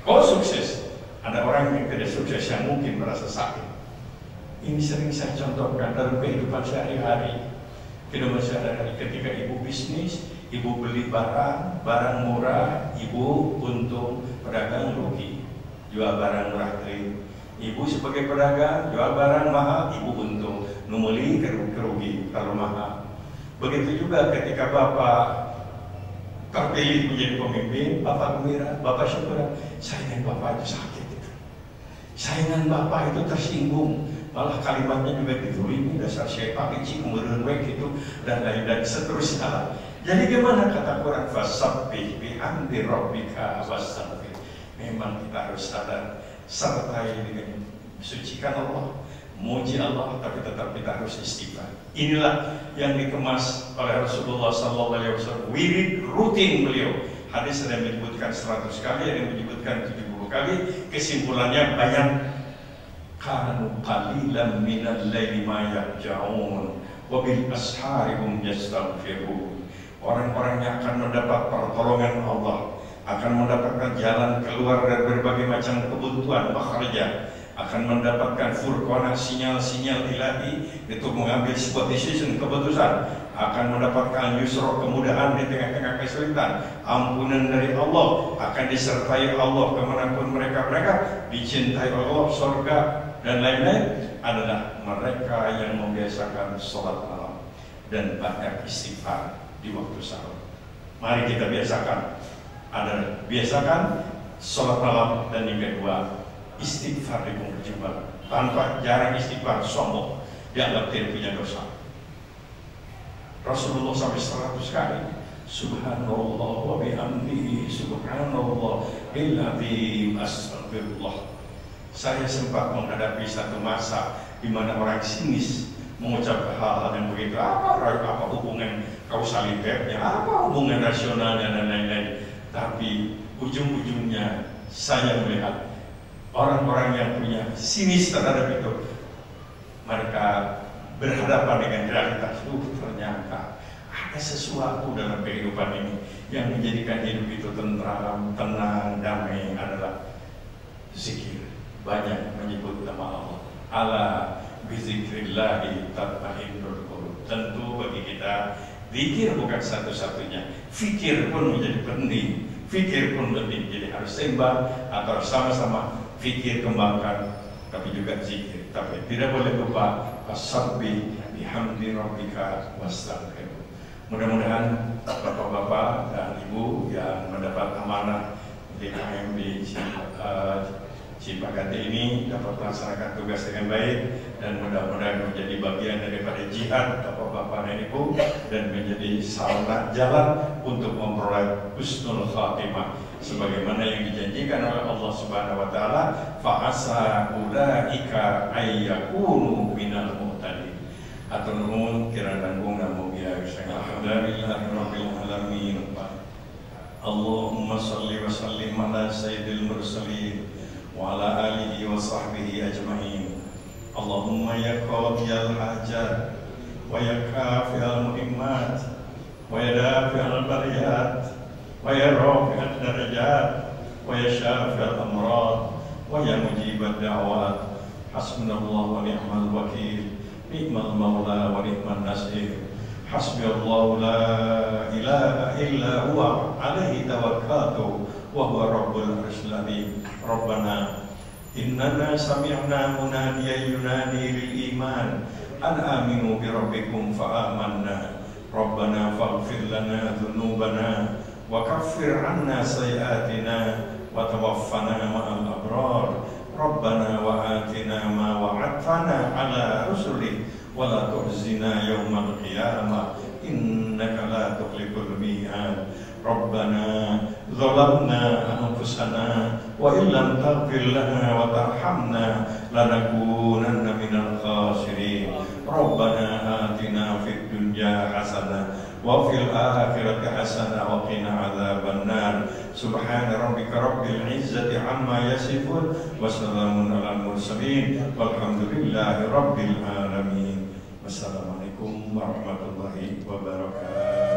Kau sukses, ada orang yang tidak sukses yang mungkin merasa sakit. Ini sering saya contohkan dalam kehidupan sehari-hari. Kehidupan sehari-hari ketika ibu bisnis, ibu beli barang murah, ibu untung, pedagang rugi. Jual barang murah trade. Ibu sebagai pedagang jual barang mahal, ibu untung. Numuli kerugi kalau mahal. Begitu juga ketika Bapak terpilih menjadi pemimpin, Bapak gembira, Bapak syukur. Saingan Bapak itu sakit itu. Saingan Bapak itu tersinggung. Malah kalimatnya juga ditulis, dasar syaitan kecil merengek gitu dan lain dan seterusnya. Jadi gimana kata Quran, fasabbih bihamdi rabbika wastaghfir. Memang kita harus sadar, sertai dengan sucikan Allah, muji Allah, tapi tetap kita harus istighfar. Inilah yang dikemas oleh Rasulullah SAW, wirid rutin beliau. Hadis ada yang menyebutkan 100 kali, ada yang menyebutkan 70 kali. Kesimpulannya banyak. Kanu qalilan minal laili ma yahja'un wa bil ashari hum yastaghfirun. Orang-orang yang akan mendapat pertolongan Allah, akan mendapatkan jalan keluar dari berbagai macam kebutuhan makhrajah, akan mendapatkan furqanah, sinyal-sinyal ilahi untuk mengambil sebuah decision, keputusan, akan mendapatkan yusra, kemudahan di tengah-tengah kesulitan, ampunan dari Allah, akan disertai Allah kemanapun mereka dicintai Allah, surga dan lain-lain, adalah mereka yang membiasakan sholat malam dan banyak istighfar di waktu sahur. Mari kita biasakan, biasakan sholat malam, dan yang kedua istighfar di muka jubah. Tanpa jarang istighfar, sombong, dianggap tidak punya dosa. Rasulullah sampai 100 kali subhanallah wa bihamdihi subhanallah illadzim astagfirullah. Saya sempat menghadapi satu masa di mana orang sinis mengucap hal-hal yang begitu, apa hubungan kausalitasnya, apa hubungan rasionalnya dan lain-lain. Tapi ujung-ujungnya saya melihat orang-orang yang punya sinis terhadap itu, mereka berhadapan dengan realitas itu. Ternyata ada sesuatu dalam kehidupan ini yang menjadikan hidup itu tentram, tenang, damai, adalah zikir. Banyak menyebut nama Allah. Ala bizikrillahi tatma'innul qulub. Tentu bagi kita zikir bukan satu-satunya, fikir pun menjadi penting. Fikir pun penting, jadi harus seimbang atau sama-sama fikir kembangkan, tapi juga zikir. Tapi tidak boleh lupa fasabbih bihamdi rabbika wastaghfirhu. Mudah-mudahan bapak-bapak dan ibu yang mendapat amanah DKM di Cipagati ini dapat melaksanakan tugas dengan baik, dan mudah-mudahan menjadi bagian daripada jihad bapak-bapak dan ibu, dan menjadi salah jalan untuk memperoleh husnul khatimah sebagaimana yang dijanjikan oleh Allah Subhanahu wa taala, fa asa ulaika ayyakunu minal muhtadin. Atau nuhun kirana nanggung namo biya alhamdulillahi rabbil alamin. Allahumma shalli wa sallim ala sayyidil mursalin wa ala alihi wa sahbihi ajma'in. Allahumma ya qadiyal hajat wa ya kafiyal muhimmat wa ya dafi'al bariyat wa ya rafi'ad darajat wa ya syafi'al amrad wa ya mujibad da'wat. Hasbunallahu wa ni'mal wakil, ni'mal maula wa ni'man nasir. Hasbiyallahu la ilaha illa huwa alaihi tawakkaltu wa huwa rabbul arsyil azim. Rabbana innana sami'na munadiyan yunadi lil iman an aminu bi rabbikum fa amanna. Rabbana faghfir lana dhunubana وكفر عنا سيئاتنا وتوفنا مع الأبرار ربنا وآتنا ما وعدتنا على رسلك ولا تخزنا يوم القيامة إنك لا تخلف الميعاد ربنا ظلمنا أنفسنا وإن لم تغفر لنا وترحمنا لنكونن من الخاسرين ربنا آتنا في الدنيا حسنة وفي الآخرة حسنة وقنا عذاب النار سبحان ربك رب العزة عما يصفون وسلام على المرسلين والحمد لله رب العالمين. Wassalamualaikum warahmatullahi wabarakatuh.